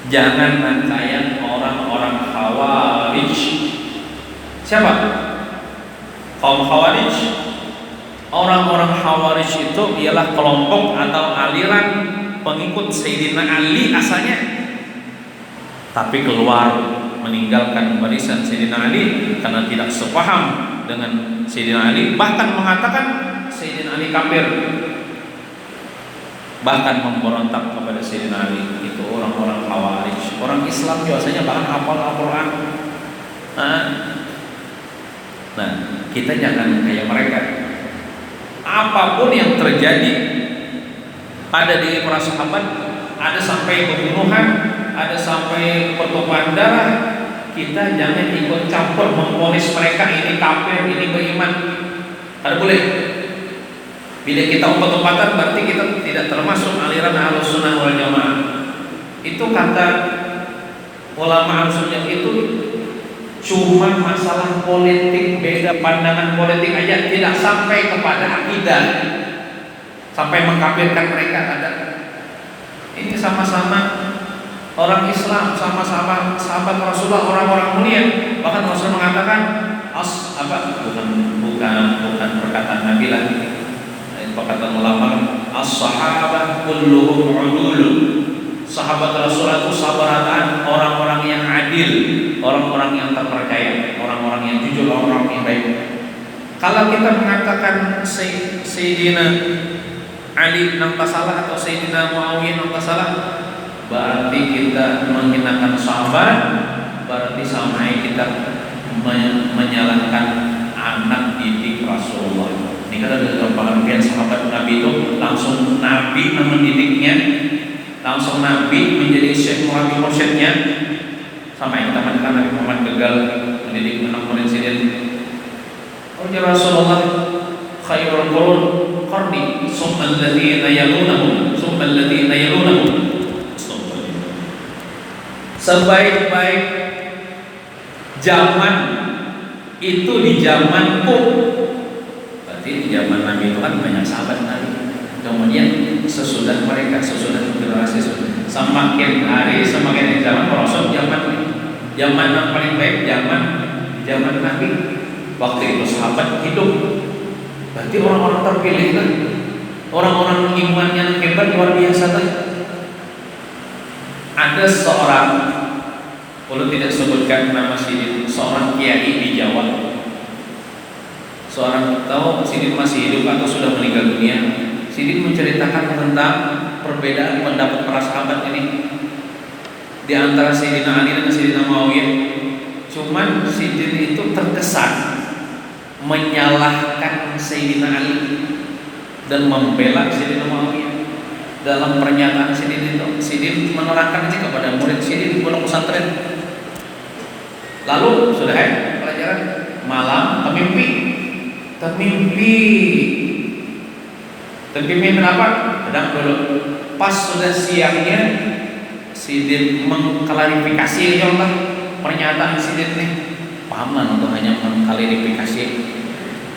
Speaker 2: jangan kayak orang-orang Khawarij. Siapa? Kaum Khawarij. Orang-orang Khawarij itu ialah kelompok atau aliran pengikut Sayyidina Ali asalnya, tapi keluar meninggalkan barisan Sayyidina Ali karena tidak sepaham dengan Sayyidina Ali, bahkan mengatakan Sayyidina Ali kafir, bahkan memberontak kepada Sayyidina Ali. Itu orang-orang Khawarij. Orang Islam biasanya bahkan hafal Al-Quran. Nah, kita jangan kayak mereka. Apapun yang terjadi pada diri para sahabat, ada sampai pembunuhan, ada sampai pertumpahan darah, kita jangan ikut campur memvonis mereka ini kafir, ini beriman. Ada boleh. Bila kita umpet-umpatan berarti kita tidak termasuk aliran Ahlus Sunnah wal Jamaah. Itu kata ulama Ahlus Sunnah itu cuma masalah politik, beda pandangan politik aja, tidak sampai kepada akidah, sampai mengkafirkan mereka ada. Ini sama-sama orang Islam, sama-sama sahabat Rasulullah, orang-orang mulia. Bahkan Rasul mengatakan bukan perkataan Nabi lah, perkataan ulama, as-sahabah kulluhum udul. Sahabat Rasulullah itu sahabatan orang-orang yang adil, orang-orang yang terpercaya, orang-orang yang jujur, orang-orang yang baik. Kalau kita mengatakan Sayyidina Ali nampak salah atau Sayyidina Muawiyah nampak salah, berarti kita menghinakan sahabat, berarti sama kita menyalahkan anak didik Rasulullah. Ini kan ada pengertian sahabat Nabi itu langsung Nabi mendidiknya, langsung Nabi menjadi syekh mursyidnya. Sama yang kita katakan Nabi Muhammad gagal mendidik anak murid-murid. Oh ya Rasulullah, khairul qurun qarni, summa alladziina yalunahum, summa alladziina yalunahum. Sebaik-baik zaman itu di zamanku. Berarti di zaman Nabi itu kan banyak sahabat Nabi. Kemudian sesudah mereka, sesudah generasi semakin hari semakin zaman merosot zaman yang paling baik zaman Nabi. Waktu itu sahabat hidup. Berarti orang-orang terpilih kan, orang-orang iman yang hebat luar biasa kan. Ada seorang, kalau tidak sebutkan nama Sidin, seorang kiai di Jawa. Seorang tahu Sidin masih hidup atau sudah meninggal dunia. Sidin menceritakan tentang perbedaan pendapat para sahabat ini di antara Sayyidina Ali dan Sayyidina Muawiyah. Cuman Sidin itu terkesan menyalahkan Sayyidina Ali dan membela Sayyidina Muawiyah. Dalam pernyataan Sidin itu, Sidin menerangkan ini kepada murid Sidin di pondok pesantren. Lalu sudah pelajaran malam termimpi kenapa? Kadang dulu pas sudah siangnya Sidin mengklarifikasi Allah pernyataan Sidin nih. Pahaman untuk hanya mengklarifikasi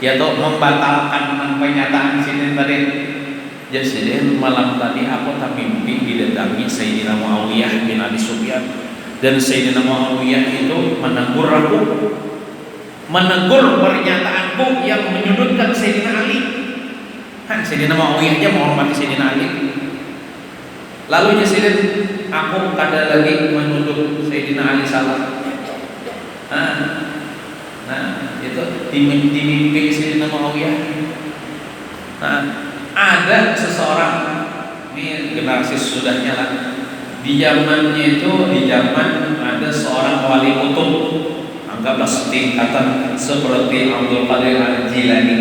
Speaker 2: ya atau membatalkan pernyataan Sidin tadi. Ya Sidin, malam tadi aku tak mimpi didatangi Sayyidina Muawiyah bin Abi Sufyan, dan Sayyidina Muawiyah itu menegur aku, menegur pernyataanku yang menyudutkan Sayyidina Ali. Sayyidina Muawiyah aja menghormati Sayyidina Ali. Lalu Sidin, aku kadang lagi menuduh Sayyidina Ali salah. Itu di mimpi Sayyidina Muawiyah. Ada seseorang, ini generasi sesudahnya lah, di zamannya itu, di zaman ada seorang wali kutub, anggaplah setingkatan seperti Abdul Qadir Al-Jilani.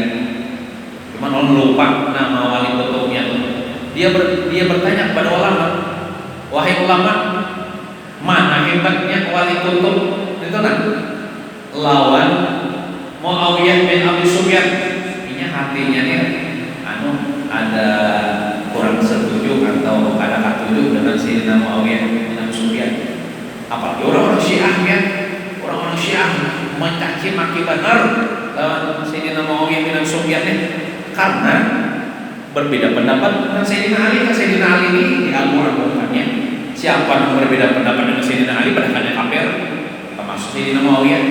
Speaker 2: Cuman orang lupa nama wali kutubnya. Dia bertanya kepada ulama, wahai ulama, mana hebatnya wali kutub itu kan lawan Muawiyah bin Abi Sufyan. Ini hatinya nih ada kurang setuju atau ada ketujuh dengan Sayyidina Muawiyah bin Abi Sufyan. Apalagi orang-orang Syiah ya, orang-orang Syiah mencaci maki benar lawan Sayyidina Muawiyah bin Abi Sufyan karena berbeda pendapat dengan Sayyidina Ali. Sayyidina Ali ini di Al-Qur'annya siapa yang berbeda pendapat dengan Sayyidina Ali padahal kafir, termasuk Sayyidina Muawiyah.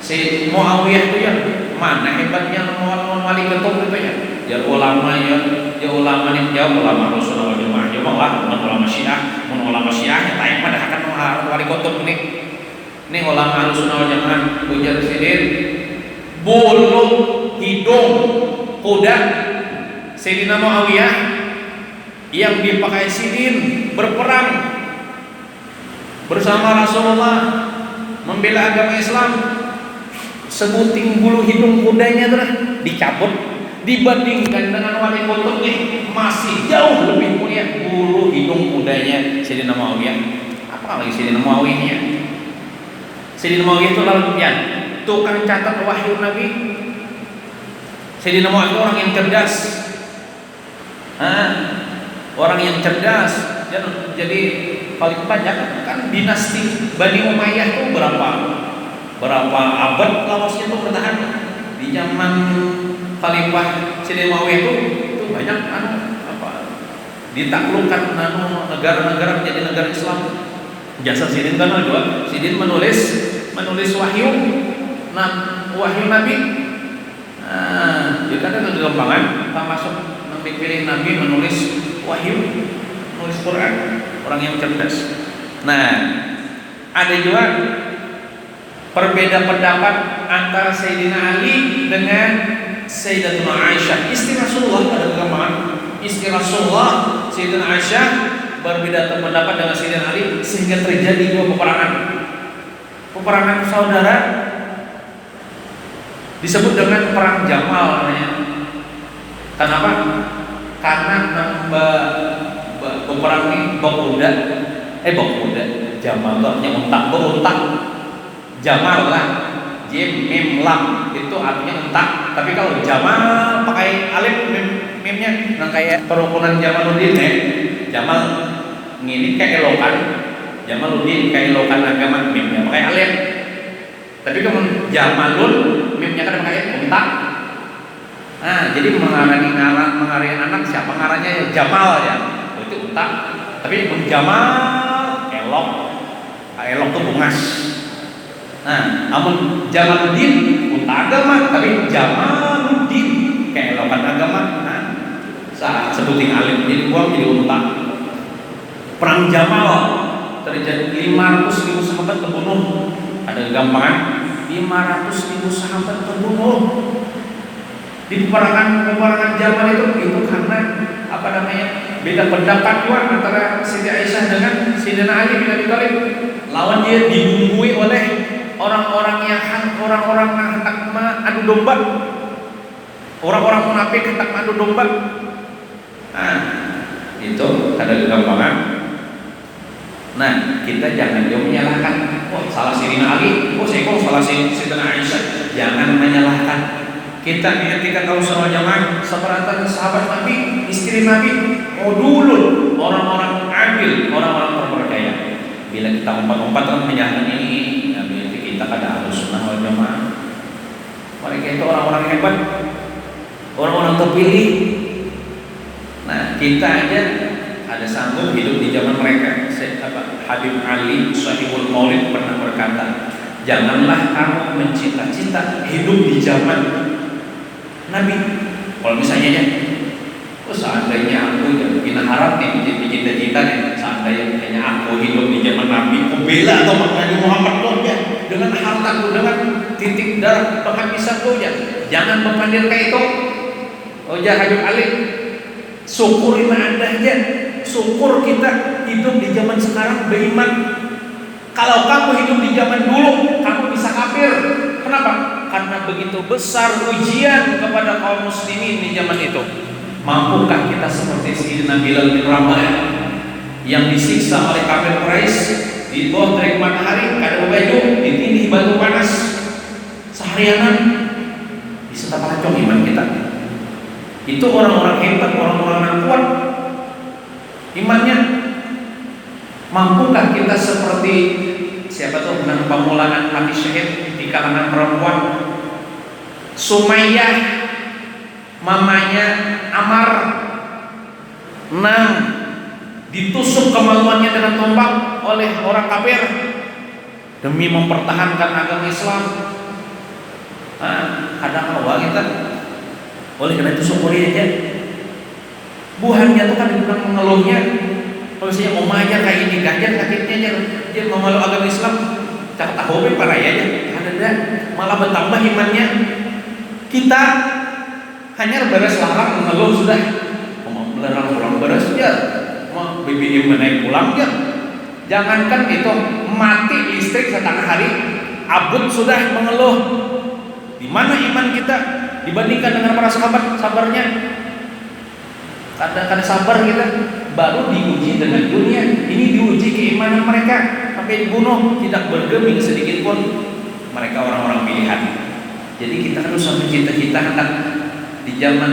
Speaker 2: Si Muawiyah itu ya mana hebatnya wali ketum itu ya? Ya ulama ya ulama nih jauh ulama Rasulullah wal Jamaah ya Allah ulama Syiah, ulama Syiah yang pada akan wali ketum ini. Ini ulama Rasulullah wal Jamaah ujar Sidin bulu hidung kuda Sayyidina Muawiyah yang dipakai Sidin berperang bersama Rasulullah membela agama Islam. Sebuting bulu hidung kudanya dicabut, dibandingkan dengan wali kutubnya masih jauh lebih mulia bulu hidung kudanya Sayyidina Muawiyah. Apalagi Sayyidina Muawiyahnya, Sayyidina Muawiyah itu lalu tukang catat wahyu Nabi. Sayyidina Muawiyah itu orang yang cerdas, orang yang cerdas. Jadi paling banyak kan dinasti Bani Umayyah itu berapa abad lawasnya itu bertahan. Di zaman Khalifah Sayyidina Muawiyah itu banyak ditaklukkan negara-negara menjadi negara Islam. Jasa Sidin kan juga Sidin menulis wahyu Nabi. Jika ada kegampangan termasuk pilih Nabi menulis wahyu, menulis Quran, orang yang cerdas. Nah, Ada juga perbedaan pendapat antara Sayyidina Ali dengan Sayyidatuna Aisyah, istri Rasulullah. Pada keagamaan istri Rasulullah Sayyidina Aisyah berbeda pendapat dengan Sayyidina Ali, sehingga terjadi dua peperangan saudara, disebut dengan perang Jamal namanya. Kenapa? Karena peperang ini bakuda, Jamal itu artinya unta, beruntak. Jamal lah, jim mim lam itu artinya unta. Tapi kalau Jamal pakai alif mimnya, nah kayak kerukunan Jamaluddin ya. Jamal ini kayak elokan, Jamaluddin kayak elokan agama, mimnya pakai alif. Tapi kalau Jamalun mimnya kan pakai unta. Nah, jadi mengarai anak siapa ngaranya ya? Jamal ya, itu unta. Tapi Jamal elok, elok tuh bungas. Nah, namun Jamaluddin unta agama, tapi Jamaluddin kayak elokan agama. Nah, saat sebutin alim jadi buang jadi unta. Perang Jamal terjadi, 500.000 sahabat terbunuh. Ada gampangan 500.000 sahabat terbunuh di peperangan Jamal itu karena apa namanya, beda pendapat juga antara Siti Aisyah dengan Sayyidina Ali bin Abi Thalib. Lawan dia dibumbui oleh orang-orang yang hendak mengadu domba, orang-orang munafik hendak mengadu domba. Nah, itu ada kegampangan. Nah, kita jangan jauh menyalahkan, oh salah Sayyidina Ali, oh salah Sayyidina Aisyah. Jangan menyalahkan. Kita ketika tahu sama jamaah seperangkat sahabat Nabi, istri Nabi, dulu orang-orang adil, orang-orang terpercaya. Bila kita umpat-umpat kan menyalahkan ini, ya berarti kita kada Ahlussunnah wal Jamaah. Mereka itu orang-orang hebat, orang-orang terpilih. Nah, kita aja ada sanggup hidup di zaman mereka. Habib Ali Sahibul Maulid pernah berkata, janganlah kamu mencita-cita hidup di zaman Nabi. Kalau misalnya ya, seandainya aku bikin harap nih, bikin cita-cita nih, seandainya aku hidup di zaman Nabi, aku bela atau Nabi Muhammad loh ya, dengan hartaku, dengan titik darah penghabisanku ya, jangan berpandir kayak itu. Oh ya Habib Ali, syukurin Anda aja, syukur kita hidup di zaman sekarang beriman. Kalau kamu hidup di zaman dulu, kamu bisa kafir. Kenapa? Karena begitu besar ujian kepada kaum muslimin di zaman itu. Mampukah kita seperti Sayyidina Bilal bin Rabah yang disiksa oleh kafir Quraisy di bawah terik matahari, kada baju, ditindih batu panas seharianan? Bisa tak pacong iman kita? Itu orang-orang hebat, orang-orang yang kuat imannya. Mampukah kita seperti siapa tuh dengan pemulangan mati syahid di kalangan perempuan? Sumayyah, mamanya Amar, ditusuk kemaluannya dengan tombak oleh orang kafir demi mempertahankan agama Islam. Ada awal kita. Oleh karena itu syukuri aja. Buhannya tuh kan bukan mengeluhnya. Kalau saya mau majar kayak ini, ganjar sakitnya aja, dia memeluk agama Islam, cakap tahu para ya ada malah bertambah imannya. Kita hanya beres larang mengeluh sudah, mau melarang pulang beres ya, mau BBM menaik pulang ya. Jangankan itu, mati listrik setengah hari, abut sudah mengeluh. Di mana iman kita dibandingkan dengan para sahabat sabarnya? Kadang-kadang sabar kita baru diuji dengan dunia, ini diuji keimanan mereka sampai dibunuh, tidak bergeming sedikit pun. Mereka orang-orang pilihan. Jadi kita harus sampai cita-cita akan di zaman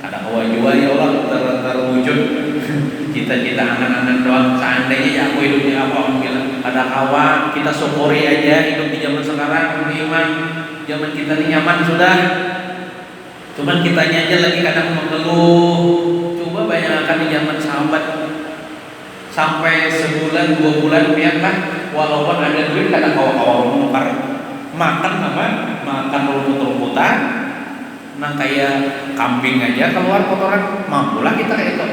Speaker 2: ada hawa jua ya Allah terwujud cita-cita angan-angan doang. Seandainya ya aku hidup di apa bilang ada hawa, kita syukuri aja hidup di zaman sekarang beriman. Zaman kita ini nyaman sudah. Cuman kitanya aja lagi kadang mengeluh. Coba bayangkan di zaman sahabat sampai sebulan 2 bulan biarlah, walaupun ada duit kadang kawan-kawan menukar makan apa? Makan rumput-rumputan. Nah kayak kambing aja keluar kotoran, mampulah kita kayak itu.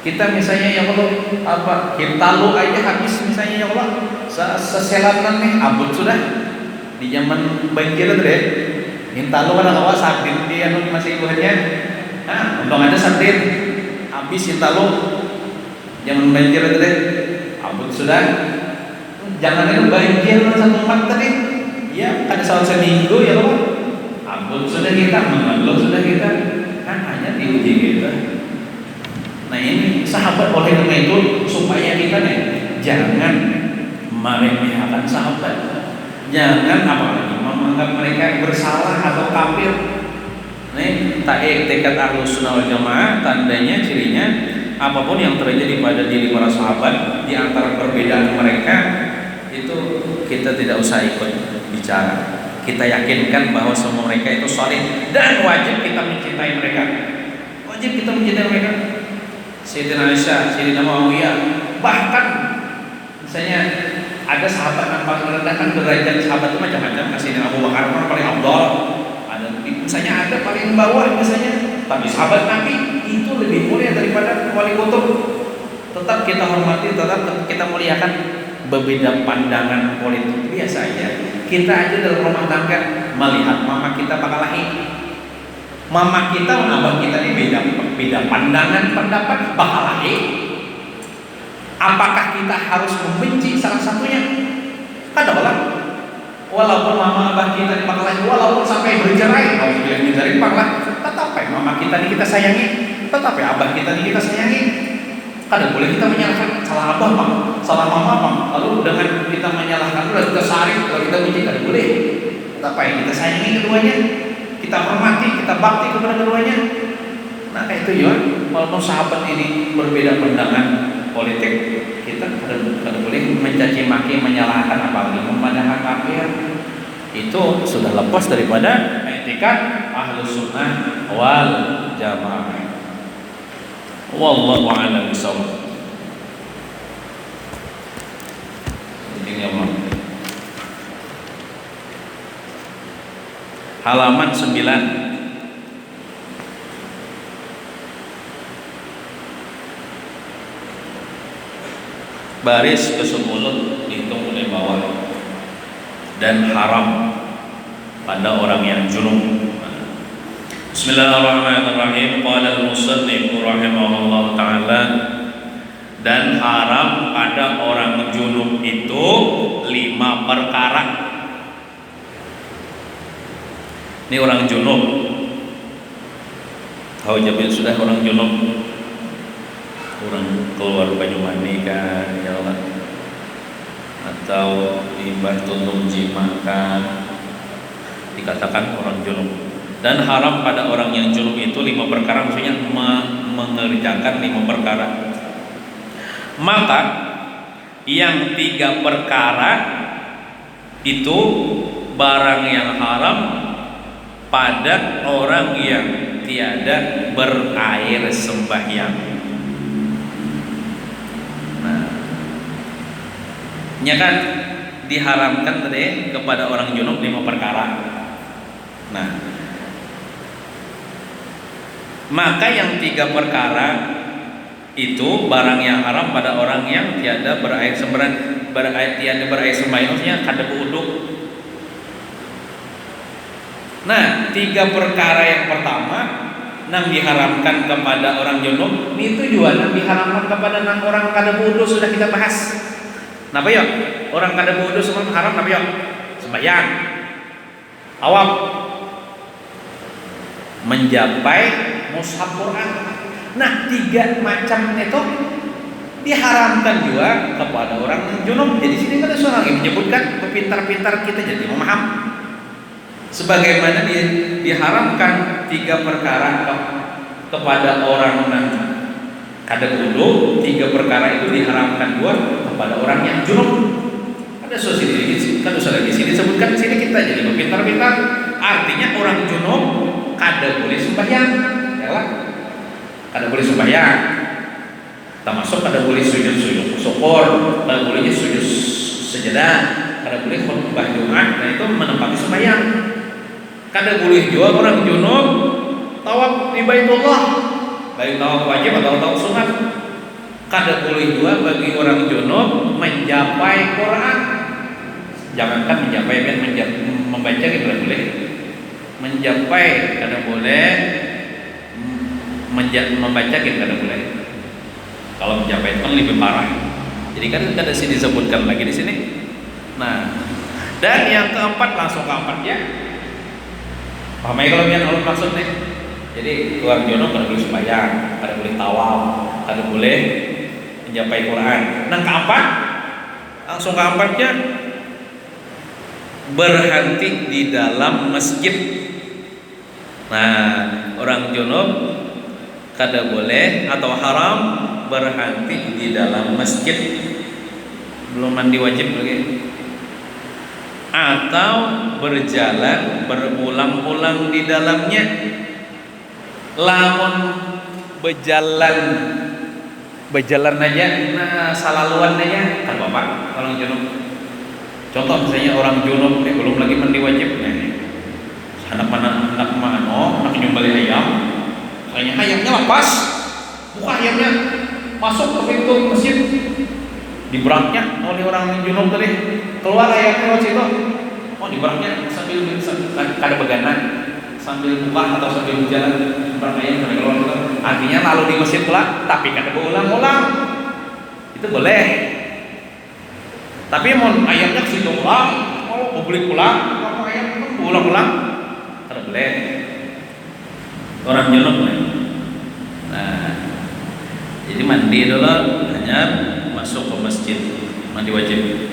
Speaker 2: Kita misalnya ya Allah apa? Hintalu aja habis misalnya ya Allah seselanan nih abut sudah di zaman banjir itu deh. Minta lu kan awas sakit dia masih ibunya. Nah, untung ada sakit. Habis minta lu zaman banjir itu deh. Abut sudah. Jangan itu banjir satu tempat tadi. Ya, ada salah seminggu ya lo. Abut sudah kita, mengeluh sudah kita. Kan hanya diuji kita. Nah ini sahabat oleh karena itu supaya kita nih jangan meremehkan sahabat, jangan apalagi menganggap mereka bersalah atau kafir. Nih tekad Ahlus Sunnah wal Jamaah tandanya cirinya apapun yang terjadi pada diri para sahabat di antara perbedaan mereka itu kita tidak usah ikut bicara. Kita yakinkan bahwa semua mereka itu saleh dan wajib kita mencintai mereka. Wajib kita mencintai mereka. Sayyidina Aisyah, Sayyidina Muawiyah, bahkan misalnya ada sahabat yang paling merendahkan derajat sahabat itu macam-macam. Sayyidina Abu Bakar paling afdal, ada misalnya ada paling bawah misalnya. Tapi sahabat Nabi itu lebih mulia daripada wali kutub. Tetap kita hormati, tetap kita muliakan. Berbeda pandangan politik biasa aja. Kita aja dalam rumah tangga melihat mama kita bakal lahir. Mama kita, abang kita ini beda pandangan pendapat bakal lahir. Apakah kita harus membenci salah satunya? Katakanlah, walaupun mama abang kita ini bakal lahir, walaupun sampai bercerai, kalau dia bercerai bakal, tetap mama kita ini kita sayangi, tetap abang kita ini kita sayangi. Kada boleh kita menyalahkan salah abah bang, salah mama bang, lalu dengan kita menyalahkan lalu kita saring, kalau kita benci kada boleh. Tetap kita sayangi keduanya. Kita hormati, kita bakti kepada keduanya. Nah kayak itu ya, walaupun sahabat ini berbeda pandangan politik, kita tidak boleh mencaci maki, menyalahkan apalagi memandangkan kafir. Itu sudah lepas daripada etika Ahlus Sunnah wal Jamaah. Wallahu a'lam bishawab. Halaman 9. Baris ke-10 dihitung oleh bawah. Dan haram pada orang yang junub. Bismillahirrahmanirrahim. Qala al-musannif rahimahullah ta'ala. Dan haram pada orang junub itu 5 perkara. Ini orang junub. Tahu jamin sudah orang junub. Orang keluar Banyuwangi kan, ya Allah. Atau di Batu Jima kan, dikatakan orang junub. Dan haram pada orang yang junub itu 5 perkara, maksudnya mengerjakan 5 perkara. Maka yang 3 perkara itu barang yang haram pada orang yang tiada berair sembahyang. Nah, nya kan diharamkan tadi kepada orang junub 5 perkara. Nah, maka yang 3 perkara itu barang yang haram pada orang yang tiada berair sembahyang, tiada berair sembahyang maksudnya kada berwudu. Nah, 3 perkara yang pertama nang diharamkan kepada orang junub, itu juga nang diharamkan kepada nang orang kada wudu sudah kita bahas. Napa ya? Orang kada wudu semua haram napa ya? Sembahyang. Awam. Menjapai mushaf Quran. Nah, 3 macam itu diharamkan juga kepada orang junub. Jadi sini ada seorang yang menyebutkan pintar-pintar kita jadi memaham. Sebagaimana diharamkan 3 perkara kepada orang yang kada wudu, 3 perkara itu diharamkan juga kepada orang yang junub. Ada sudah di sini disebutkan di sini kita jadi pintar-pintar. Artinya orang junub kada boleh sembahyang, ya lah. Kada boleh sembahyang. Termasuk kada boleh sujud syukur, kada boleh sujud sejadah, kada boleh khutbah Jumat, nah itu menempati sembahyang. Kada boleh juga orang junub tawaf di Baitullah, baik tawaf wajib atau tawaf sunat. kada boleh juga bagi orang junub mencapai Quran. Jangankan mencapai, membaca kada boleh. Mencapai kada boleh, membaca kada boleh. Kalau mencapai itu kan lebih parah. Jadi kan kada sih disebutkan lagi di sini. Nah, dan yang keempat, langsung keempat ya. Paham ya kalau yang Allah maksud nih? Jadi orang junub kada boleh sembahyang, kada boleh tawaf, kada boleh mencapai Quran. Nah keempat, langsung keempatnya berhenti di dalam masjid. Nah, orang junub kada boleh atau haram berhenti di dalam masjid, belum mandi wajib lagi, atau berjalan berulang-ulang di dalamnya. Lamun berjalan aja, nah salaluan aja kan bapak orang junub. Contoh misalnya orang junub belum lagi mandi wajib, anak nyumbali ayam, kayaknya ayamnya lepas, buka ayamnya, masuk ke pintu masjid, diberaknya oleh orang junub tadi, keluar ayamnya lewat situ, diberaknya sambil kada beganan, sambil buka atau sambil berjalan berak ayam sampai keluar itu, artinya lalu di masjid pula, tapi kada berulang-ulang, itu boleh. Tapi mau ayamnya situ ulang, mau beli pulang, mau ayam ulang-ulang, kada boleh. Orang junub boleh. Nah, jadi mandi dulu, hanya masuk ke masjid, mandi wajib.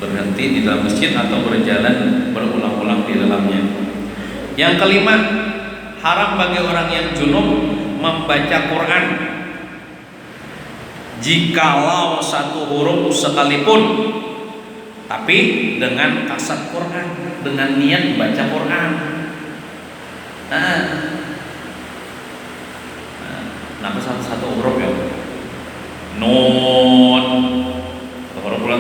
Speaker 2: Berhenti di dalam masjid atau berjalan berulang-ulang di dalamnya. Yang kelima, haram bagi orang yang junub membaca Quran jikalau satu huruf sekalipun, tapi dengan kasat Quran, dengan niat baca Quran. Kenapa satu huruf ya? Nun, satu huruf pula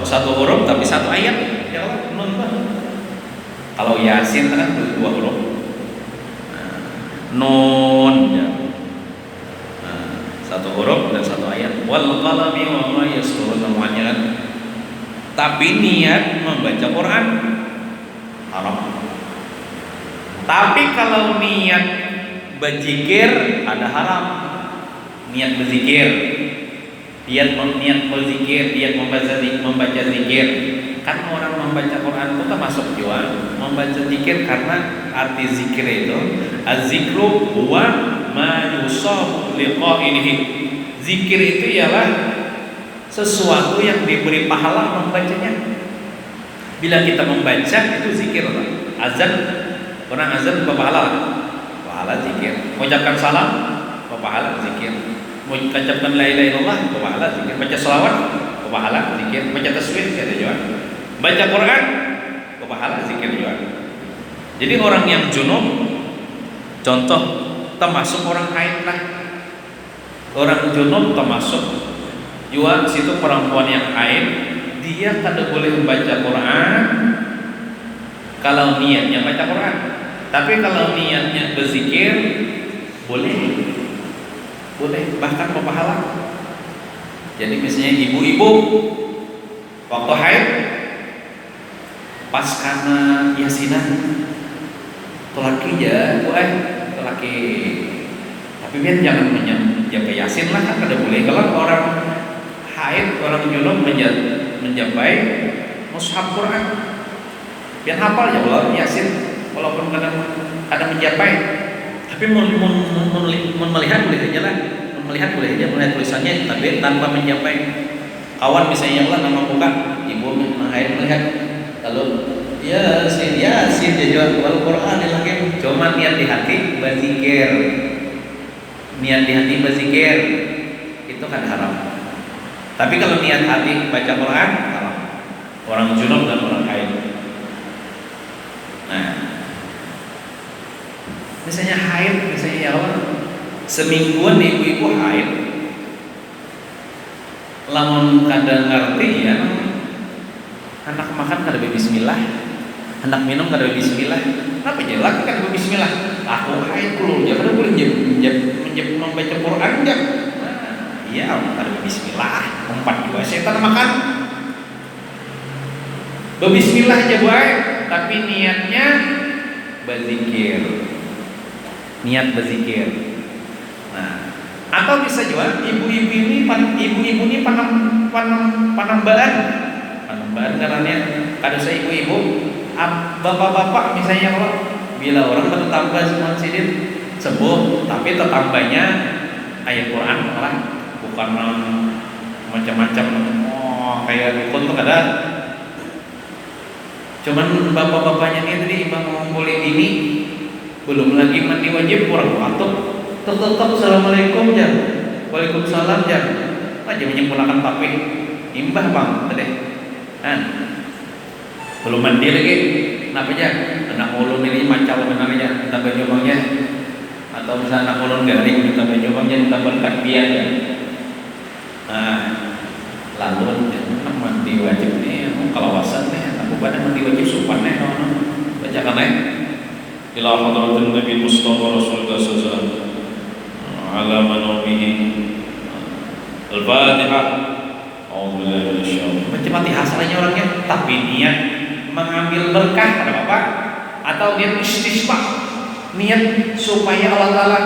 Speaker 2: satu huruf tapi satu ayat, ya Allah, nun. Kalau Yasin kan dua huruf, nun ya. Satu huruf dan satu ayat. Wal qalami wa ma yasturun, semuanya kan. Tapi niat membaca Quran haram. Tapi kalau niat berzikir ada haram. Niat berzikir, niat berzikir, niat membaca zikir. Kan orang membaca Quran itu termasuk juga membaca zikir, karena arti zikir itu az-zikru huwa ma yusabu liqa'ilihi. Zikir itu ialah sesuatu yang diberi pahala membacanya. Bila kita membaca itu zikir. Azan, orang azan berpahala, pahala zikir. Mengucapkan salam berpahala zikir. Mengucapkan la ilaha illallah berpahala zikir. Baca selawat berpahala zikir. Baca tasbih ada juga. Baca Quran berpahala zikir juga. Jadi orang yang junub, contoh termasuk orang haid lah. Orang junub termasuk juga situ perempuan yang haid, dia tidak boleh membaca Quran kalau niatnya baca Quran. Tapi kalau niatnya berzikir boleh, bahkan berpahala. Jadi misalnya ibu-ibu waktu haid pas karena yasinan laki ya, laki. Tapi biar jangan menjaga yasin lah, kan kada boleh. Kalau orang haid, orang junub menjabai mushaf Quran, biar hafal ya Allah yasin, walaupun kadang menjabai. Tapi melihat boleh aja lah, melihat tulisannya, tapi tanpa menjabai. Kawan misalnya Allah nama buka, ibu haid melihat, lalu yasin dia jual Quran lagi, cuma niat di hati berzikir, itu kan haram. Tapi kalau niat hati baca Quran haram. Orang junub dan orang haid. Nah, misalnya haid, misalnya ya Allah, semingguan ibu-ibu haid, lamun kada ngerti ya, anak makan kada bismillah, hendak minum kada bismillah. Kenapa je laki kada bismillah? Aku haid kulo je kada boleh membaca Quran je. Iya, kada bismillah. Umpat juga setan makan. Berbismillah aja baik, tapi niatnya berzikir. Niat berzikir. Nah, atau bisa juga ibu-ibu ini panambaan karena kada saya ibu-ibu, bapak-bapak misalnya kalau bila orang bertetangga semua sidin sembuh, tapi tetangganya ayat Quran malah bukan macam-macam kayak dukun tuh kada. Cuman bapak-bapaknya ini tadi imam ngumpulin ini belum lagi mandi wajib kurang batuk tetap assalamualaikum jam waalaikumsalam jam aja menyempurnakan tapih imbah bang tadi kan belum mandi lagi kenapa aja anak ulun ini macam benarnya minta baju bangnya atau misalnya anak ulun garing minta baju bangnya minta berkat biar ya nah lalu mandi wajib nih kalawasan nih aku pada mandi wajib supan nih baca kan nih ila hadratin Nabi Mustafa Rasulullah SAW ala manawihi Al-Fatihah. A'udzubillahi minasyaitonir rajim. Fatihah salahnya orangnya tapi niat mengambil berkah ada apa? Atau niat istisqa, niat supaya Allah Taala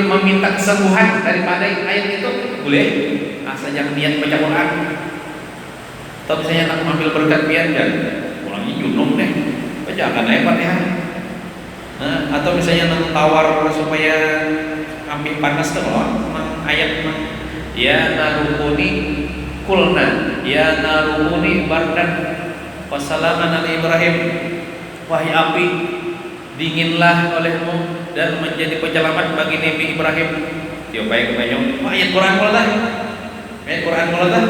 Speaker 2: meminta kesembuhan daripada ayat itu boleh asal jangan niat baca Quran. Atau misalnya nak mengambil berkat biar orangnya junub deh baca akan ayat Fatihah. Atau misalnya nak tawar supaya ambil panas tuh ayat ya narukuni kulna ya narukuni bardan wassalaman ala Ibrahim wahai api dinginlah olehmu dan menjadi penyelamat bagi Nabi Ibrahim. Yo baik banyak ayat Quran mulai ayat Quran mulai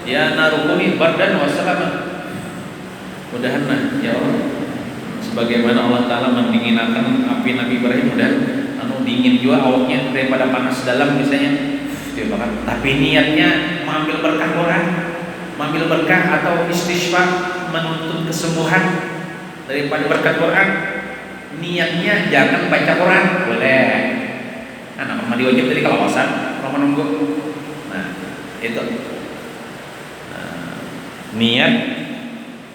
Speaker 2: ya narukuni bardan wassalaman mudahan ya Allah sebagaimana Allah Ta'ala mendinginkan api Nabi Ibrahim dan dingin juga awaknya daripada panas dalam misalnya dia bahkan tapi niatnya mengambil berkah Quran mengambil berkah atau istisqa menuntut kesembuhan daripada berkat Quran niatnya jangan baca Quran boleh nah mandi wajib tadi kalawasan kalau menunggu nah itu niat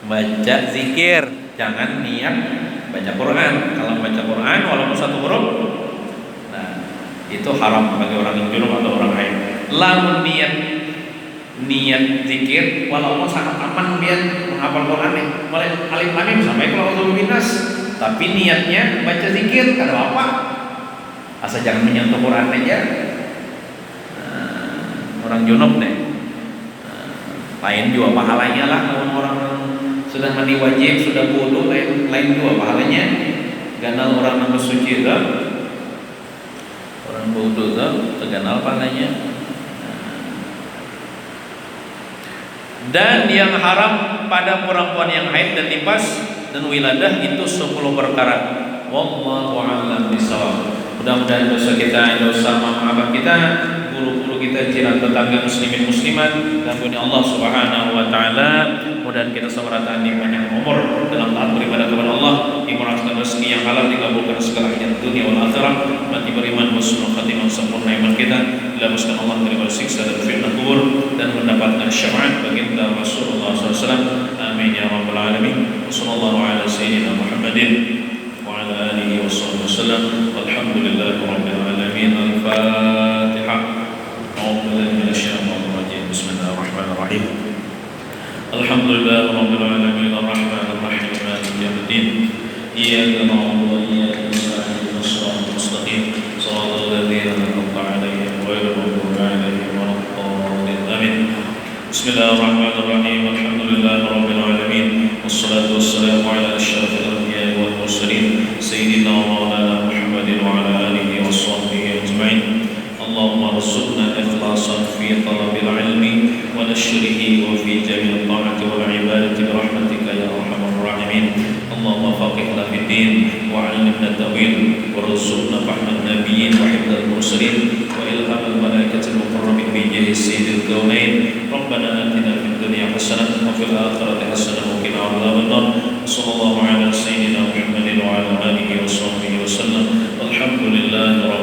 Speaker 2: baca zikir jangan niat baca Quran. Kalau baca Quran walaupun satu huruf itu haram bagi orang yang junub atau orang haid. Lamun niat zikir walaupun sangat aman biar menghafal Quran nih mulai alif lam mim sampai kalau untuk binas tapi niatnya baca zikir kada apa asal jangan menyentuh Quran aja orang junub nih lain juga pahalanya lah kalau orang sudah mandi wajib sudah wudu lain juga pahalanya ganal orang yang bersuci itu orang wudu itu terganal pahalanya. Dan yang haram pada perempuan yang haid dan nifas dan wiladah itu 10 perkara. Wallahu a'lam bishawab. Mudah-mudahan dosa kita, dosa mama abah kita, guru-guru kita, jiran tetangga muslimin muslimat, dan Allah Subhanahu wa taala, mudah kita semerata nikmatnya umur dalam taat beribadah kepada Allah, dimurahkan rezeki yang halal, dikabulkan segala hajat dunia wal akhirah, mati beriman, husnul khatimah, sempurna iman kita, dilapaskan Allah dari siksa dan fitnah kubur, dan mendapatkan syafaat baginda Rasulullah SAW. Amin ya rabbal alamin. Wassallallahu ala sayyidina Muhammadin wa ala alihi washabbihi wasallam. Walhamdulillahi rabbil alamin. Al-Fatihah. A'udzu billahi minasyaitonir rajim. Bismillahirrahmanirrahim. Alhamdulillahi rabbil alamin. Arrahmanir rahim. Maliki yaumiddin. Iyyaka na'budu wa iyyaka nasta'in. Ihdinas siratal mustaqim. Shiratal ladzina an'amta 'alaihim ghairil maghdubi 'alaihim waladdallin. Amin. Bismillahirrahmanirrahim. Alhamdulillahi rabbil alamin. Wassalatu wassalamu ala asyrafil anbiya'i wal mursalin sayyidina wa maulana Muhammadin wa ala alihi washabbihi ajma'in. Allahumma arzuqna ikhlasan fi talabil ilmi wa nashrihi wa fi jami'il ta'ati wal ibadati bi rahmatika ya arhamar rahimin. Allahumma faqihna fid din wa 'allimna at-ta'wil warzuqna fahman nabiyyin wa hifdzal mursalin wa ilhamal malaikatil muqarrabin bi jahi sayyidil kaunain. Rabbana atina fid dunya
Speaker 1: حسنة وفي الآخرة حسنة وقنا عذاب النار. صلى الله على سيدنا محمد وعلى آله وصحبه وسلم. والحمد لله رب